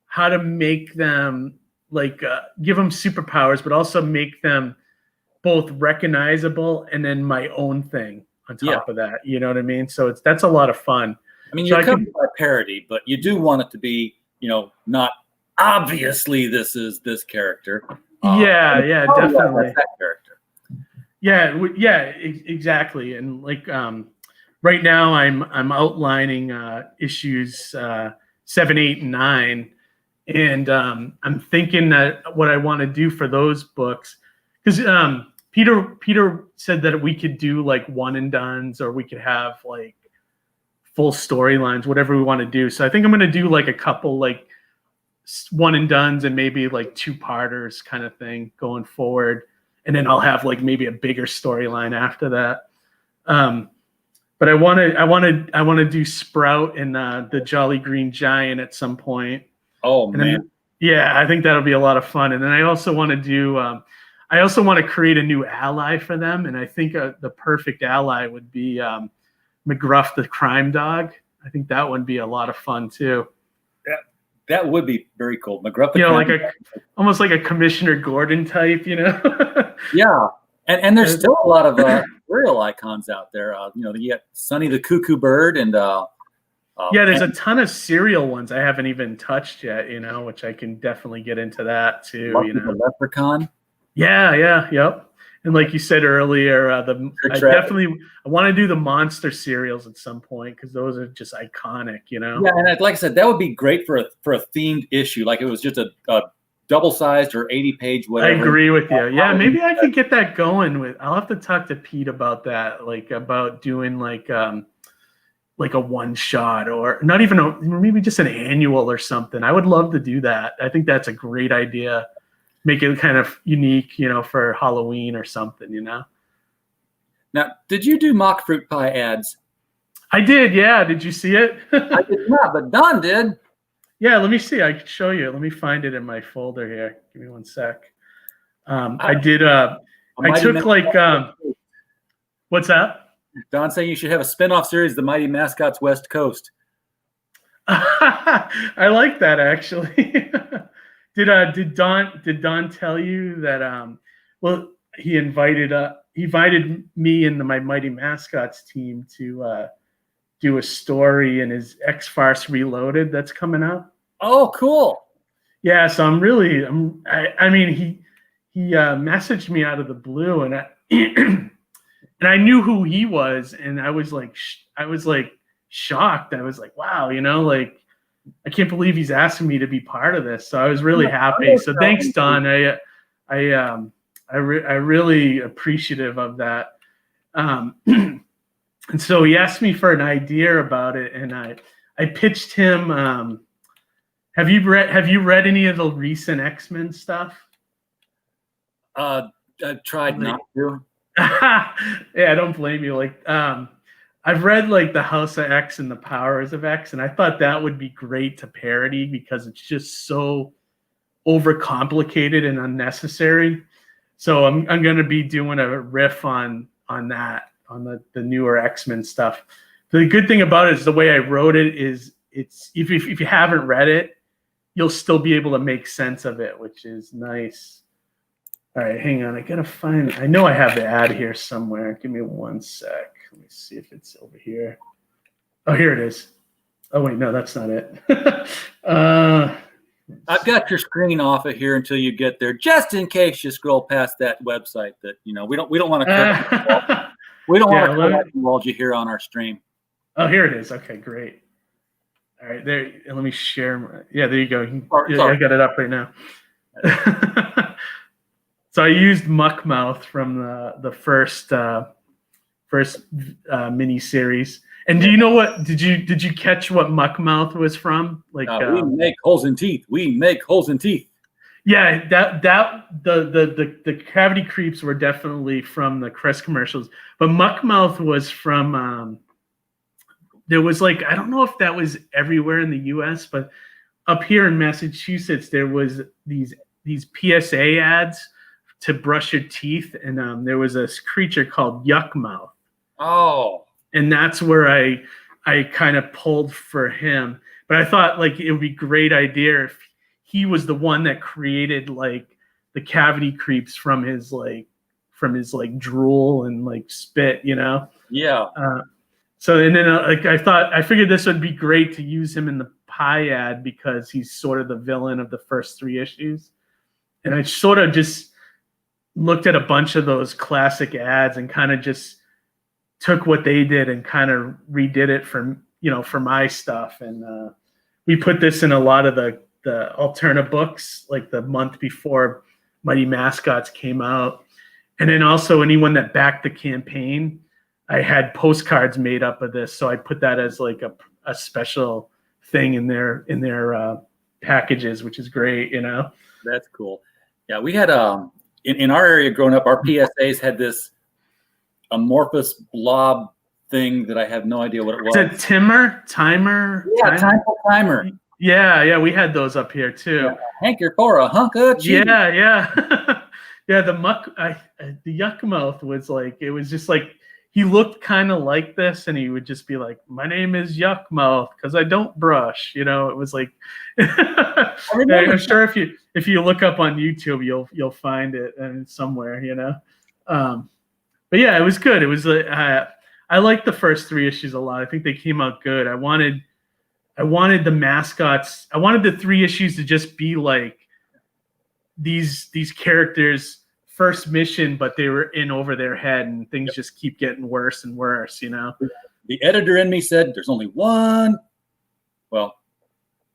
how to make them like, give them superpowers, but also make them both recognizable and then my own thing on top of that. You know what I mean? So that's a lot of fun.
I mean, you're covered by parody, but you do want it to be, not obviously this is this character.
Yeah, definitely.
That character.
Yeah, exactly. And like right now, I'm outlining issues 7, 8, and 9, and I'm thinking that what I want to do for those books, because Peter said that we could do like one and dones, or we could have like full storylines, whatever we want to do. So I think I'm going to do like a couple like one and dones and maybe like 2-parters kind of thing going forward. And then I'll have like maybe a bigger storyline after that. But I want to do Sprout and the Jolly Green Giant at some point.
Oh, man.
Yeah, I think that'll be a lot of fun. And then I also want to do, I also want to create a new ally for them. And I think the perfect ally would be McGruff the Crime Dog. I think that would be a lot of fun too.
That would be very cool. McGruff,
like almost like a Commissioner Gordon type,
Yeah, and there's still a lot of real icons out there. You got Sonny the Cuckoo Bird, and
there's a ton of cereal ones I haven't even touched yet. Which I can definitely get into that too.
The Leprechaun.
Yeah, yep. And like you said earlier, I want to do the monster serials at some point because those are just iconic, you know.
Yeah, and like I said, that would be great for a themed issue. Like it was just a double-sized or 80-page, whatever.
I agree with you. Yeah, maybe I could get that going. I'll have to talk to Pete about that, like about doing like a one-shot or not even maybe just an annual or something. I would love to do that. I think that's a great idea. Make it kind of unique, you know, for Halloween or something, you know.
Now, did you do mock fruit pie ads?
I did, yeah. Did you see it?
I did not, but Don did.
Yeah, let me see. I can show you. Let me find it in my folder here. Give me one sec. I did. I took like. What's that?
Don saying you should have a spinoff series, The Mighty Mascots West Coast.
I like that actually. Did Don tell you that? Well, he invited me and my Mighty Mascots team to do a story in his X-Farce Reloaded that's coming out.
Oh, cool.
Yeah, so I mean, he messaged me out of the blue, and and I knew who he was, and I was like shocked. I was like, wow, you know, like I can't believe he's asking me to be part of this. So I was really happy. So thanks, Don. I really appreciative of that. And so he asked me for an idea about it, and I pitched him. Have you read any of the recent X-Men stuff?
I tried not to.
Yeah, I don't blame you. Like, I've read like the House of X and the Powers of X, and I thought that would be great to parody because it's just so overcomplicated and unnecessary. So I'm going to be doing a riff on that, on the newer X-Men stuff. The good thing about it is the way I wrote it is it's if you haven't read it, you'll still be able to make sense of it, which is nice. All right, hang on. I know I have the ad here somewhere. Give me one sec. Let me see if it's over here. Oh, here it is. Oh, wait, no, that's not it.
I've got your screen off of here until you get there, just in case you scroll past that website that, you know, we don't want to we don't want to indulge you here on our stream.
Oh, here it is. Okay, great. All right, there. Let me share. Yeah, there you go.
Sorry.
I got it up right now. So I used Muckmouth from the first mini series. And do you know what? Did you catch what Muckmouth was from? Like
we make holes in teeth. We make holes in teeth.
Yeah, the cavity creeps were definitely from the Crest commercials, but Muckmouth was from. There was like, I don't know if that was everywhere in the U.S., but up here in Massachusetts there was these PSA ads to brush your teeth, and there was this creature called Yuckmouth.
Oh.
And that's where I kind of pulled for him. But I thought like it would be a great idea if he was the one that created like the cavity creeps from his drool and like spit, you know?
Yeah.
So and then I figured this would be great to use him in the pie ad because he's sort of the villain of the first 3 issues. And I sort of just looked at a bunch of those classic ads and kind of just took what they did and kind of redid it for my stuff. And we put this in a lot of the Alterna books, like the month before Mighty Mascots came out. And then also anyone that backed the campaign, I had postcards made up of this. So I put that as like a special thing in their packages, which is great, you know?
That's cool. Yeah, we had in our area growing up, our PSAs had this amorphous blob thing that I have no idea what it was.
Is it timer?
Yeah, timer.
Yeah, we had those up here too.
Yeah. Hanker for a hunk of cheese.
Yeah. Yeah, the Yuckmouth was like, it was just like, he looked kind of like this, and he would just be like, "My name is Yuckmouth because I don't brush." You know, it was like, I'm sure if you look up on YouTube, you'll find it and somewhere, you know. But yeah, it was good. It was I liked the first 3 issues a lot. I think they came out good. I wanted the mascots. I wanted the 3 issues to just be like these characters first mission, but they were in over their head, and things just keep getting worse and worse.
The editor in me said there's only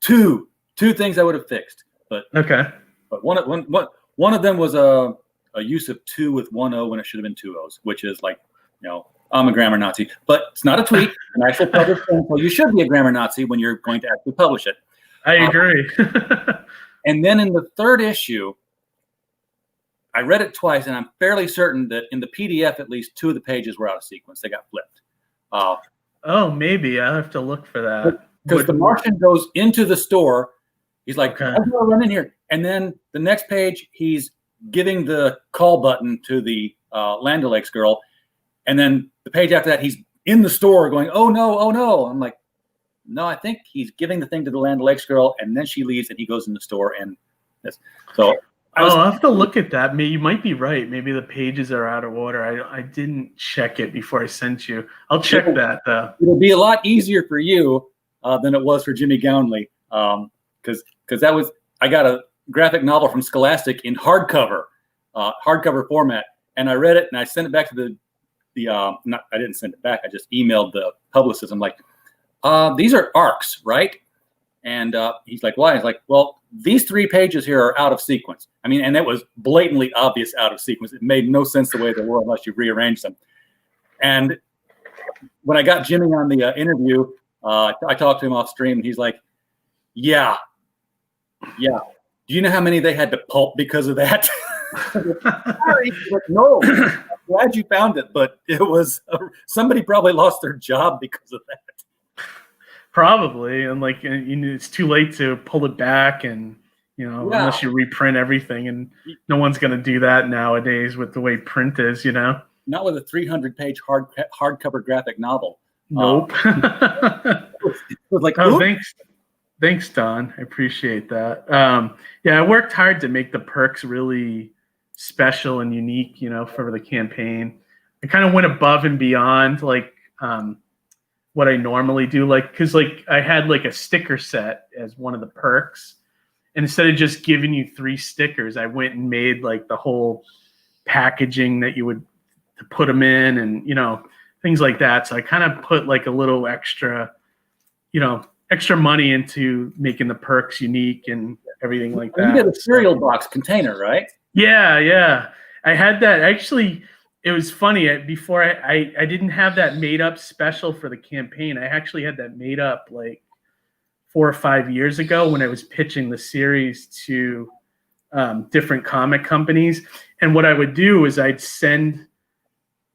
two things I would have fixed, but one of them was a use of 2 with 1 O when it should have been 2 O's, which is like, I'm a grammar Nazi, but it's not a tweet, an actual published thing. So you should be a grammar Nazi when you're going to actually publish it.
I agree.
And then in the 3rd issue, I read it twice, and I'm fairly certain that in the PDF, at least 2 of the pages were out of sequence. They got flipped.
Maybe I'll have to look for that.
Because the Martian goes into the store. He's like, I'm going to run in here. And then the next page, he's giving the call button to the Land O'Lakes girl. And then the page after that, he's in the store going, oh, no, oh, no. I'm like, no, I think he's giving the thing to the Land O'Lakes girl, and then she leaves, and he goes in the store. And this. So
I'll have to look at that. You might be right. Maybe the pages are out of order. I didn't check it before I sent you. I'll check that, though.
It'll be a lot easier for you than it was for Jimmy Gownley, because I got a graphic novel from Scholastic in hardcover format, and I read it and I sent it back to I didn't send it back. I just emailed the publicist. I'm like, these are arcs, right? And he's like, why? He's like, well, these 3 pages here are out of sequence. I mean, and it was blatantly obvious out of sequence. It made no sense the way they were unless you rearrange them. And when I got Jimmy on the interview, I talked to him off stream, and he's like, yeah. Do you know how many they had to pulp because of that? No, I'm glad you found it, but it was somebody probably lost their job because of that.
Probably, and it's too late to pull it back, and unless you reprint everything, and no one's going to do that nowadays with the way print is.
Not with a 300-page hardcover graphic novel.
Nope.
It was like,
thanks, Don. I appreciate that. I worked hard to make the perks really special and unique, for the campaign. I kind of went above and beyond, what I normally do, because I had a sticker set as one of the perks, and instead of just giving you 3 stickers, I went and made the whole packaging that you would to put them in, and things like that. So I kind of put a little extra money into making the perks unique and everything like that.
You get a cereal box container, right?
Yeah. I had that. Actually, it was funny. Before I didn't have that made up special for the campaign. I actually had that made up 4 or 5 years ago when I was pitching the series to different comic companies. And what I would do is I'd send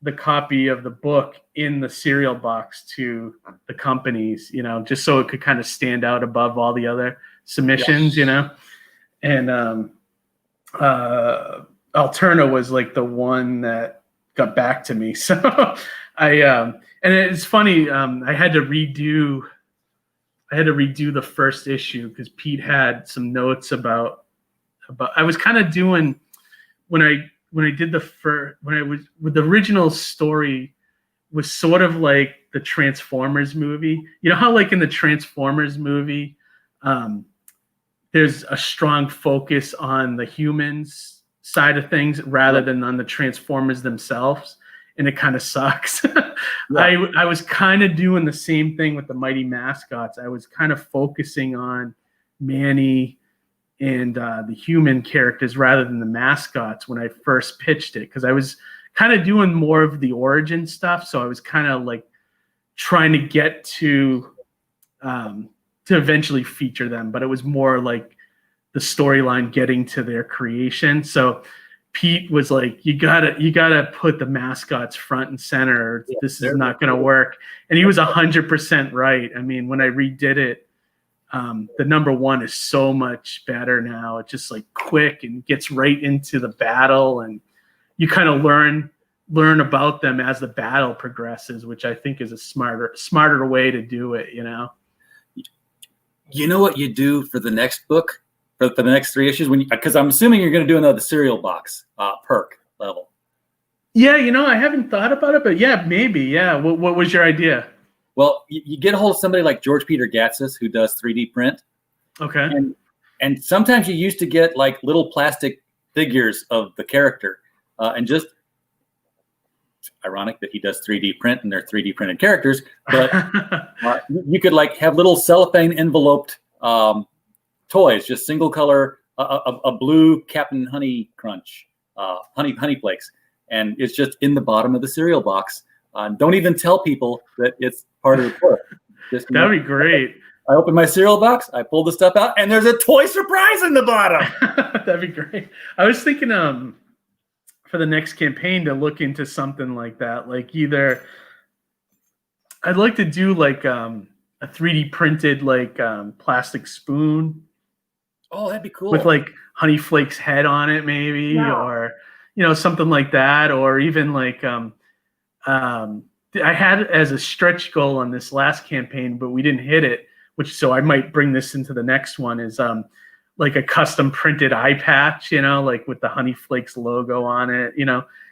the copy of the book in the cereal box to the companies, just so it could kind of stand out above all the other submissions, And Alterna was the one that got back to me. So and it's funny, I had to redo the first issue because Pete had some notes about I was kind of doing when I did when I was with the original story was sort of like the Transformers movie. You know how in the Transformers movie, there's a strong focus on the humans side of things rather than on the Transformers themselves, and it kind of sucks. I was kind of doing the same thing with the Mighty Mascots. I was kind of focusing on Manny and the human characters rather than the mascots when I first pitched it, because I was kind of doing more of the origin stuff. So I was kind of trying to get to eventually feature them, but it was more the storyline getting to their creation. So Pete was like, you gotta put the mascots front and center. This is not going to work. And he was 100% right. I mean, when I redid it, the number 1 is so much better now. It's just quick and gets right into the battle, and you kind of learn about them as the battle progresses, which I think is a smarter way to do it.
You know what you do for the next book? For the next 3 issues, because I'm assuming you're going to do another cereal box perk level.
Yeah, I haven't thought about it, but yeah, maybe. Yeah, what was your idea?
Well, you get a hold of somebody like George Peter Gatsis who does 3D print.
Okay.
And sometimes you used to get little plastic figures of the character. and just ironic that he does 3D print and they're 3D printed characters, but you could like have little cellophane enveloped toys, just single color, a blue Captain Honey Crunch, honey flakes, and it's just in the bottom of the cereal box. Don't even tell people that it's part of the book.
That'd be great.
I open my cereal box, I pull the stuff out, and there's a toy surprise in the bottom.
That'd be great. I was thinking for the next campaign to look into something like that. Like either I'd like to do like a 3D printed like plastic spoon.
Oh, that'd be cool.
With like Honey Flakes head on it, maybe, or something like that, or even like I had it as a stretch goal on this last campaign, but we didn't hit it. So I might bring this into the next one. Is like a custom printed eye patch, like with the Honey Flakes logo on it.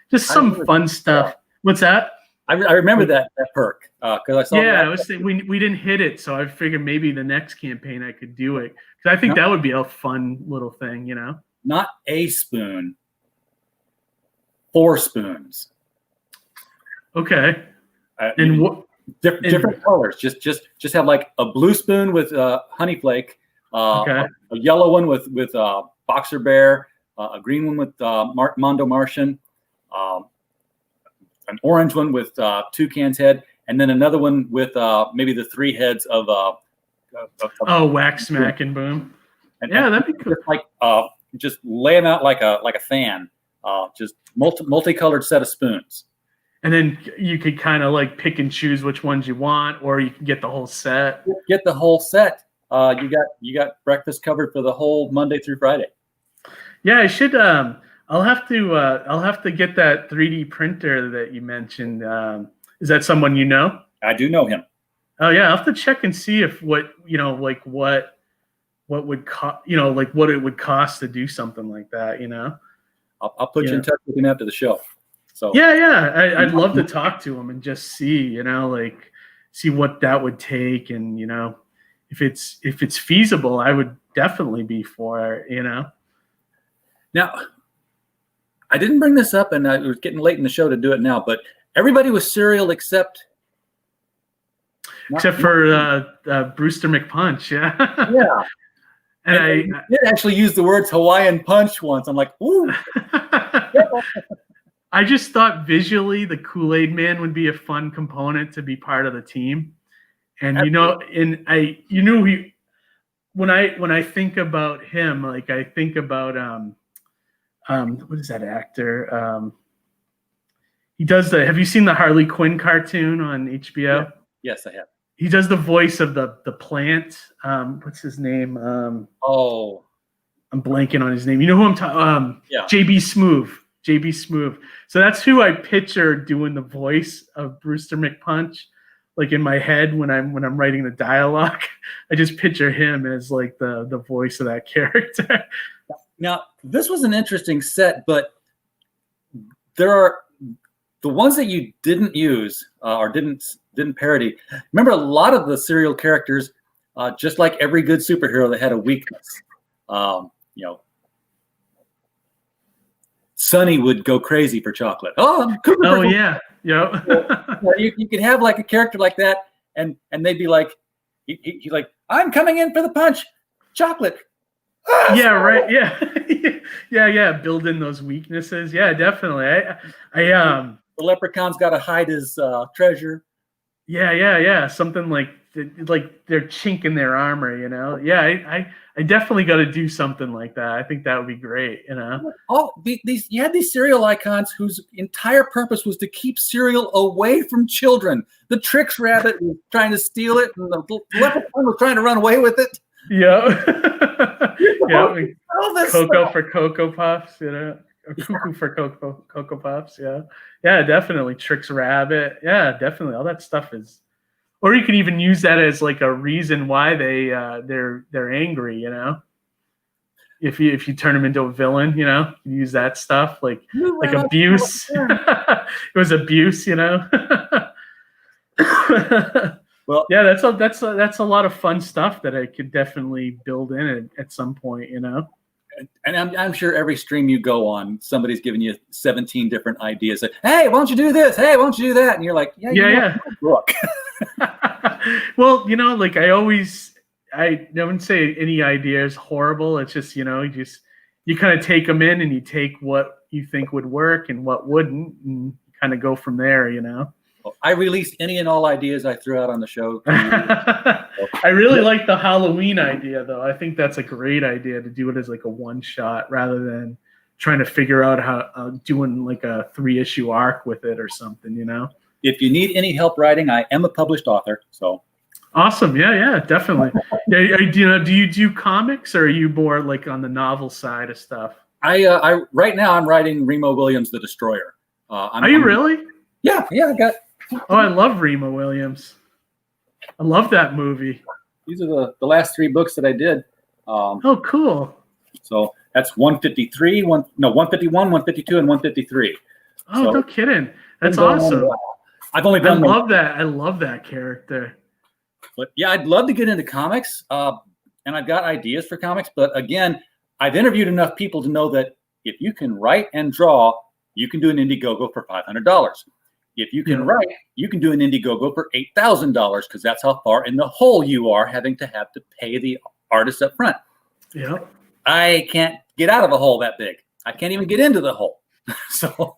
Just some fun stuff. What's that?
I remember that perk because I saw.
Yeah, I was saying we didn't hit it, so I figured maybe the next campaign I could do it because I think that would be a fun little thing,
Not a spoon, 4 spoons.
Okay. And what?
Different colors. Just have like a blue spoon with honey flake, a yellow one with boxer bear, a green one with Mondo Martian, an orange one with Toucan's head, and then another one with maybe the 3 heads of
Whack, Smack, and Boom.
And
that'd be cool.
Just like just lay them out like a fan. Just multicolored set of spoons.
And then you could kind of like pick and choose which ones you want, or you can get the whole set.
Get the whole set. You got breakfast covered for the whole Monday through Friday.
Yeah, I should. I'll have to get that 3D printer that you mentioned. Is that someone you know?
I do know him.
Oh yeah, I'll have to check and see if what would cost, like what it would cost to do something like that.
I'll put you in touch with him after the show. So
yeah, I'd love to talk to him and just see, see what that would take, and if it's feasible, I would definitely be for it.
Now, I didn't bring this up, and it was getting late in the show to do it now, but everybody was cereal except
for Brewster McPunch, yeah.
Yeah.
And
I did actually use the words Hawaiian Punch once. I'm like, ooh.
I just thought visually the Kool-Aid Man would be a fun component to be part of the team. And when I think about him, like I think about what is that actor? He does have you seen the Harley Quinn cartoon on HBO?
Yeah. Yes, I have.
He does the voice of the plant. What's his name? I'm blanking on his name. You know who I'm talking?
Yeah.
JB Smoove. So that's who I picture doing the voice of Brewster McPunch. Like in my head when I'm writing the dialogue, I just picture him as like the voice of that character.
Now, this was an interesting set, but there are the ones that you didn't use or didn't parody. Remember, a lot of the serial characters, just like every good superhero, they had a weakness. Sonny would go crazy for chocolate.
Yeah.
You could have like a character like that, and they'd be like, he's like, I'm coming in for the punch, chocolate.
Yeah, right. Yeah, yeah. Build in those weaknesses. Yeah, definitely.
The leprechaun's got to hide his treasure.
Yeah. Something like they're chink in their armor. Yeah, I definitely got to do something like that. I think that would be great.
You had these cereal icons whose entire purpose was to keep cereal away from children. The Trix Rabbit was trying to steal it, and the leprechaun was trying to run away with it.
Yeah. Yeah. Cocoa
stuff.
for Cocoa Puffs, or Cuckoo for Cocoa Puffs. Yeah, definitely. Trix Rabbit. Yeah, definitely. All that stuff is. Or you can even use that as like a reason why they're angry. If you turn them into a villain, you use that stuff like abuse. It was abuse. Well, yeah, that's a lot of fun stuff that I could definitely build in at some point.
And I'm sure every stream you go on, somebody's giving you 17 different ideas. Like, hey, why don't you do this? Hey, why don't you do that? And you're like, yeah. Look.
Well, like I don't say any idea is horrible. It's just, you kind of take them in and you take what you think would work and what wouldn't, and kind of go from there,
I release any and all ideas I threw out on the show.
I really like the Halloween idea, though. I think that's a great idea to do it as like a one shot rather than trying to figure out how doing like a 3-issue arc with it or something,
If you need any help writing, I am a published author. So
awesome. Yeah, definitely. Do you do comics, or are you more like on the novel side of stuff?
I right now I'm writing Remo Williams, The Destroyer.
Are you really?
Yeah, I got.
Oh, I love Remo Williams. I love that movie.
These are the last 3 books that I did.
Oh, cool.
So that's 153, 151, 152, and 153.
Oh, so, no kidding. That's awesome.
I've only done.
I love that character.
But yeah, I'd love to get into comics, and I've got ideas for comics. But again, I've interviewed enough people to know that if you can write and draw, you can do an Indiegogo for $500. If you can write, you can do an Indiegogo for $8,000 because that's how far in the hole you are, having to pay the artist up front.
Yeah,
I can't get out of a hole that big. I can't even get into the hole. So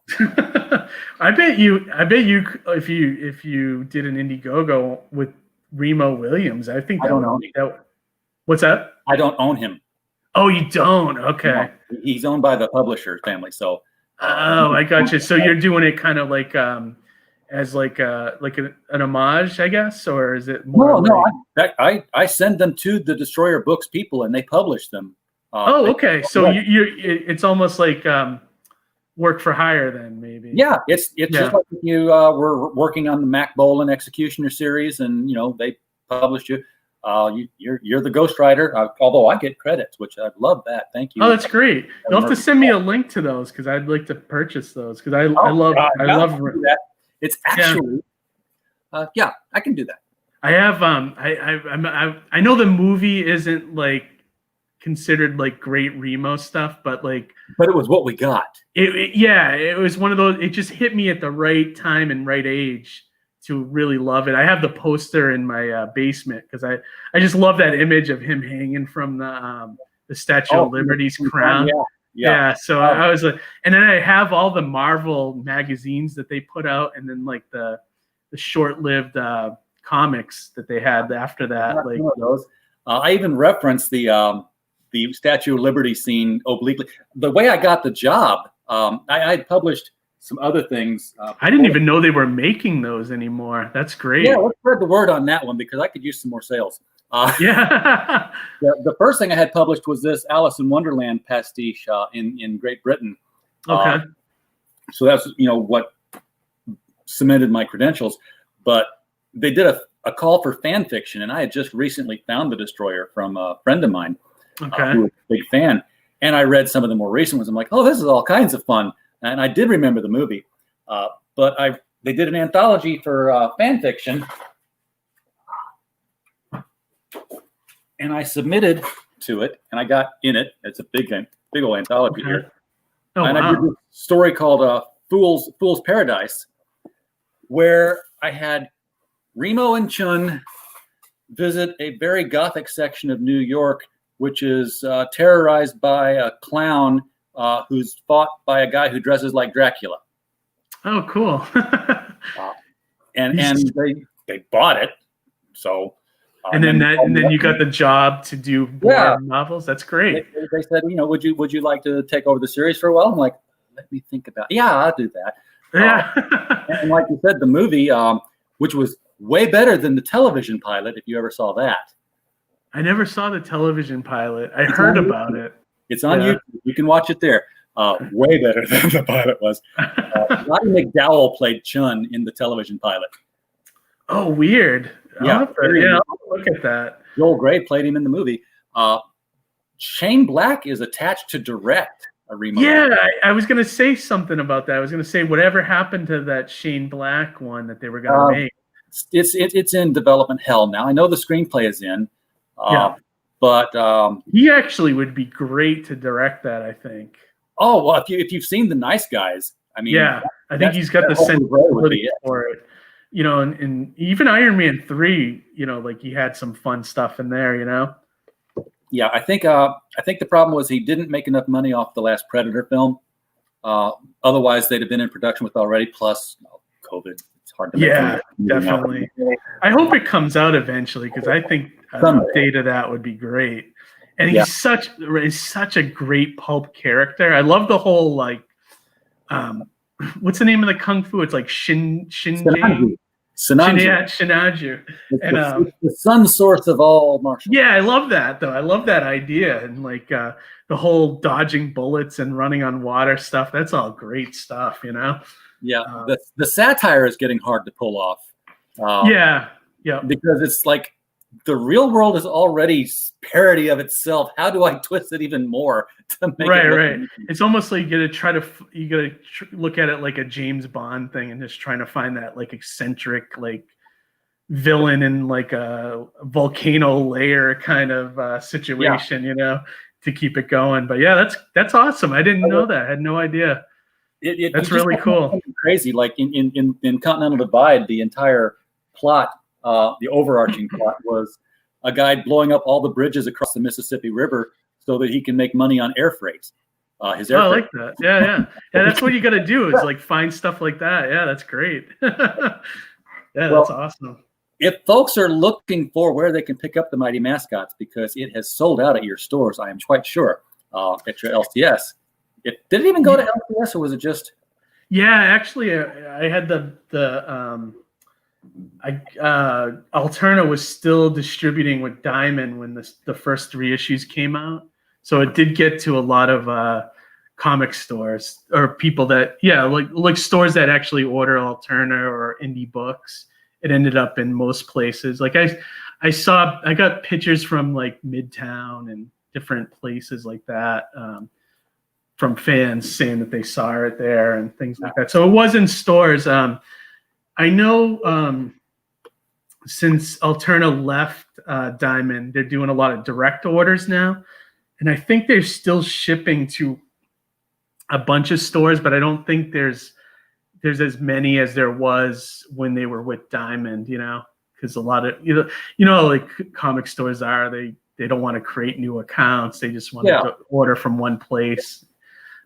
I bet you if you did an Indiegogo with Remo Williams, I think
I don't know.
What's that?
I don't own him.
Oh, you don't? Okay.
No, he's owned by the publisher family. So.
Oh, I got you. So you're doing it kind of like as like an homage, I guess, or is it more?
No. I send them to the Destroyer Books people, and they publish them.
Okay. So it's almost like work for hire then, maybe.
Yeah, it's just like if you were working on the Mac Bolan Executioner series, and they published you. You're the ghostwriter, although I get credits, which I love that. Thank you.
Oh, that's great. You'll have to send me a link to those because I'd like to purchase those because I love
that. It's actually, I can do that.
I have I know the movie isn't like considered like great Remo stuff, but it
was what we got.
It was one of those. It just hit me at the right time and right age to really love it. I have the poster in my basement because I just love that image of him hanging from the Statue of Liberty's crown. Yeah. So I was like, and then I have all the Marvel magazines that they put out, and then like the short-lived comics that they had after that. Like
those. I even referenced the Statue of Liberty scene obliquely. The way I got the job, I had published some other things.
I didn't even know they were making those anymore. That's great.
Yeah, let's spread the word on that one because I could use some more sales. The first thing I had published was this Alice in Wonderland pastiche in Great Britain.
Okay.
So that's what cemented my credentials. But they did a call for fan fiction, and I had just recently found The Destroyer from a friend of mine who was a big fan. And I read some of the more recent ones. I'm like, oh, this is all kinds of fun. And I did remember the movie, but they did an anthology for fan fiction, and I submitted to it, and I got in it. It's a big old anthology here.
Oh,
and
wow.
I did a story called Fool's Paradise, where I had Remo and Chun visit a very gothic section of New York, which is terrorized by a clown who's fought by a guy who dresses like Dracula.
Oh, cool.
And they bought it. So
and then you got the job to do more novels. That's great.
They said, would you like to take over the series for a while? I'm like, let me think about it. Yeah, I'll do that.
Yeah.
And like you said, the movie, which was way better than the television pilot, if you ever saw that.
I never saw the television pilot. I heard about it.
It's on YouTube. You can watch it there. Way better than the pilot was. Roddy McDowell played Chun in the television pilot.
Oh, weird.
Yeah,
I'll look at that.
Joel Grey played him in the movie. Shane Black is attached to direct a remake.
Yeah, I was going to say something about that. I was going to say whatever happened to that Shane Black one that they were going to make.
It's in development hell now. I know the screenplay is in. But
he actually would be great to direct that, I think.
Oh, well, if you've seen The Nice Guys, I mean,
yeah, I think he's got the sensibility for it. You know, and even Iron Man 3, you know, like he had some fun stuff in there, you know.
Yeah, I think the problem was he didn't make enough money off the last Predator film. Otherwise, they'd have been in production with already. Plus, COVID, it's hard to make.
Yeah, definitely. I hope it comes out eventually because I think an update of that would be great. And he's such a great pulp character. I love the whole like, what's the name of the kung fu? It's like Shinaju. And
the sun source of all martial.
Yeah, I love that though. I love that idea and like the whole dodging bullets and running on water stuff. That's all great stuff, you know.
Yeah, the satire is getting hard to pull off.
Yeah,
because it's like the real world is already parody of itself. How do I twist it even more to make it
right? It's almost like you gotta look at it like a James Bond thing and just trying to find that like eccentric like villain in like a volcano layer kind of situation, you know, to keep it going. But yeah, that's awesome. I didn't know that. I had no idea. That's really cool.
Crazy. Like in Continental Divide, the entire plot. The overarching plot was a guy blowing up all the bridges across the Mississippi River so that he can make money on air freight.
I like that. Yeah. That's what you got to do is like find stuff like that. Yeah, that's great. That's awesome.
If folks are looking for where they can pick up the Mighty Mascots, because it has sold out at your stores, I am quite sure, at your LCS. Did it even go to LCS or was it just?
Yeah, actually, I had Alterna was still distributing with Diamond when the first 3 issues came out, so it did get to a lot of comic stores or people that like stores that actually order Alterna or indie books. It ended up in most places. Like I got pictures from like Midtown and different places like that from fans saying that they saw it there and things like that. So it was in stores. I know since Alterna left Diamond, they're doing a lot of direct orders now. And I think they're still shipping to a bunch of stores, but I don't think there's as many as there was when they were with Diamond, you know, because a lot of, you know, like comic stores are, they don't want to create new accounts. They just want to order from one place.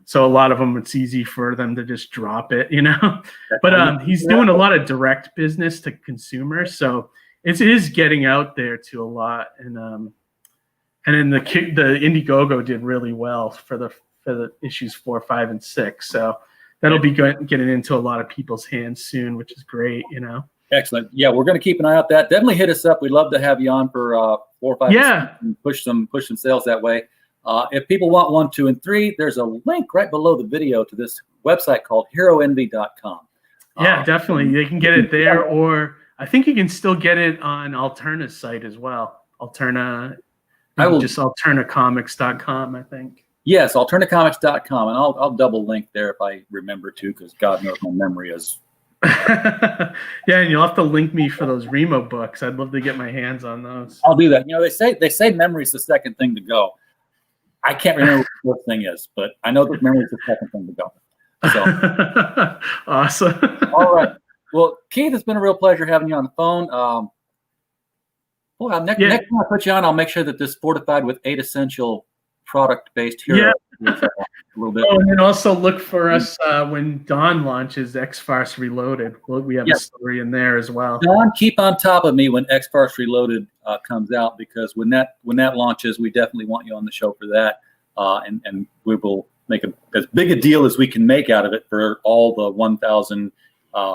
So a lot of them, it's easy for them to just drop it, you know. But he's doing a lot of direct business to consumers, so it is getting out there to a lot. And then the Indiegogo did really well for the issues 4, 5, and 6. So that'll be getting into a lot of people's hands soon, which is great, you know.
Excellent. Yeah, we're going to keep an eye out that. Definitely hit us up. We'd love to have you on for 4 or 5.
Yeah,
and push some sales that way. If people want 1, 2, and 3, there's a link right below the video to this website called heroenvy.com.
Yeah, definitely. They can get it there, or I think you can still get it on Alterna's site as well. Alterna, just alternacomics.com, I think.
Yes, alternacomics.com, and I'll double link there if I remember to, because God knows my memory is.
Yeah, and you'll have to link me for those Remo books. I'd love to get my hands on those.
I'll do that. You know, they say memory's the second thing to go. I can't remember what the first thing is, but I know that memory is the second thing to go. So.
Awesome.
All right. Well, Keith, it's been a real pleasure having you on the phone. Next time I put you on, I'll make sure that this fortified with 8 essential product-based hero is a little bit.
Oh, and then also look for us when Dawn launches X-Farce Reloaded. We have a story in there as well.
Dawn, keep on top of me when X-Farce Reloaded comes out, because when that launches, we definitely want you on the show for that, and we will make as big a deal as we can make out of it for all the 1,000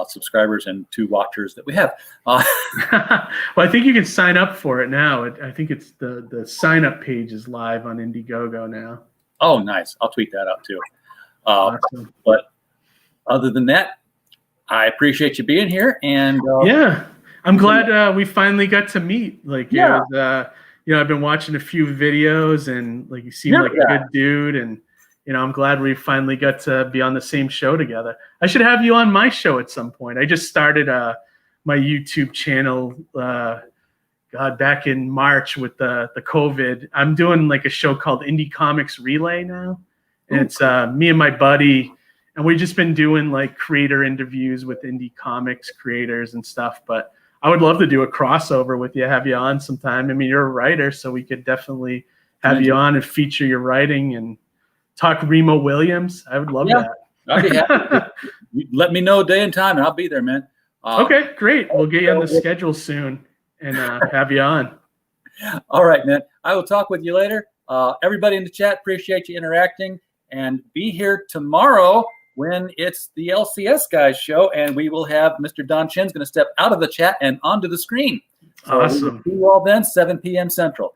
subscribers and 2 watchers that we have.
Well, I think you can sign up for it now. I think it's the sign-up page is live on Indiegogo now.
Oh, nice. I'll tweet that out too.
Awesome.
But other than that, I appreciate you being here. And
I'm glad we finally got to meet. Like, you know, I've been watching a few videos, and like you seem like a good dude, and you know, I'm glad we finally got to be on the same show together. I should have you on my show at some point. I just started my YouTube channel God, back in March with the COVID. I'm doing like a show called Indie Comics Relay now. And it's me and my buddy, and we've just been doing like creator interviews with indie comics creators and stuff. But I would love to do a crossover with you, have you on sometime. I mean, you're a writer, so we could definitely have you on and feature your writing and talk Remo Williams. I would love that.
I'd be happy. Let me know day and time, and I'll be there, man.
Okay, great. We'll get you on the schedule soon and have you on.
All right, man. I will talk with you later. Everybody in the chat, appreciate you interacting. And be here tomorrow when it's the LCS guys show, and we will have Mr. Don Chin's going to step out of the chat and onto the screen. So
awesome.
See you all then, 7 p.m. Central.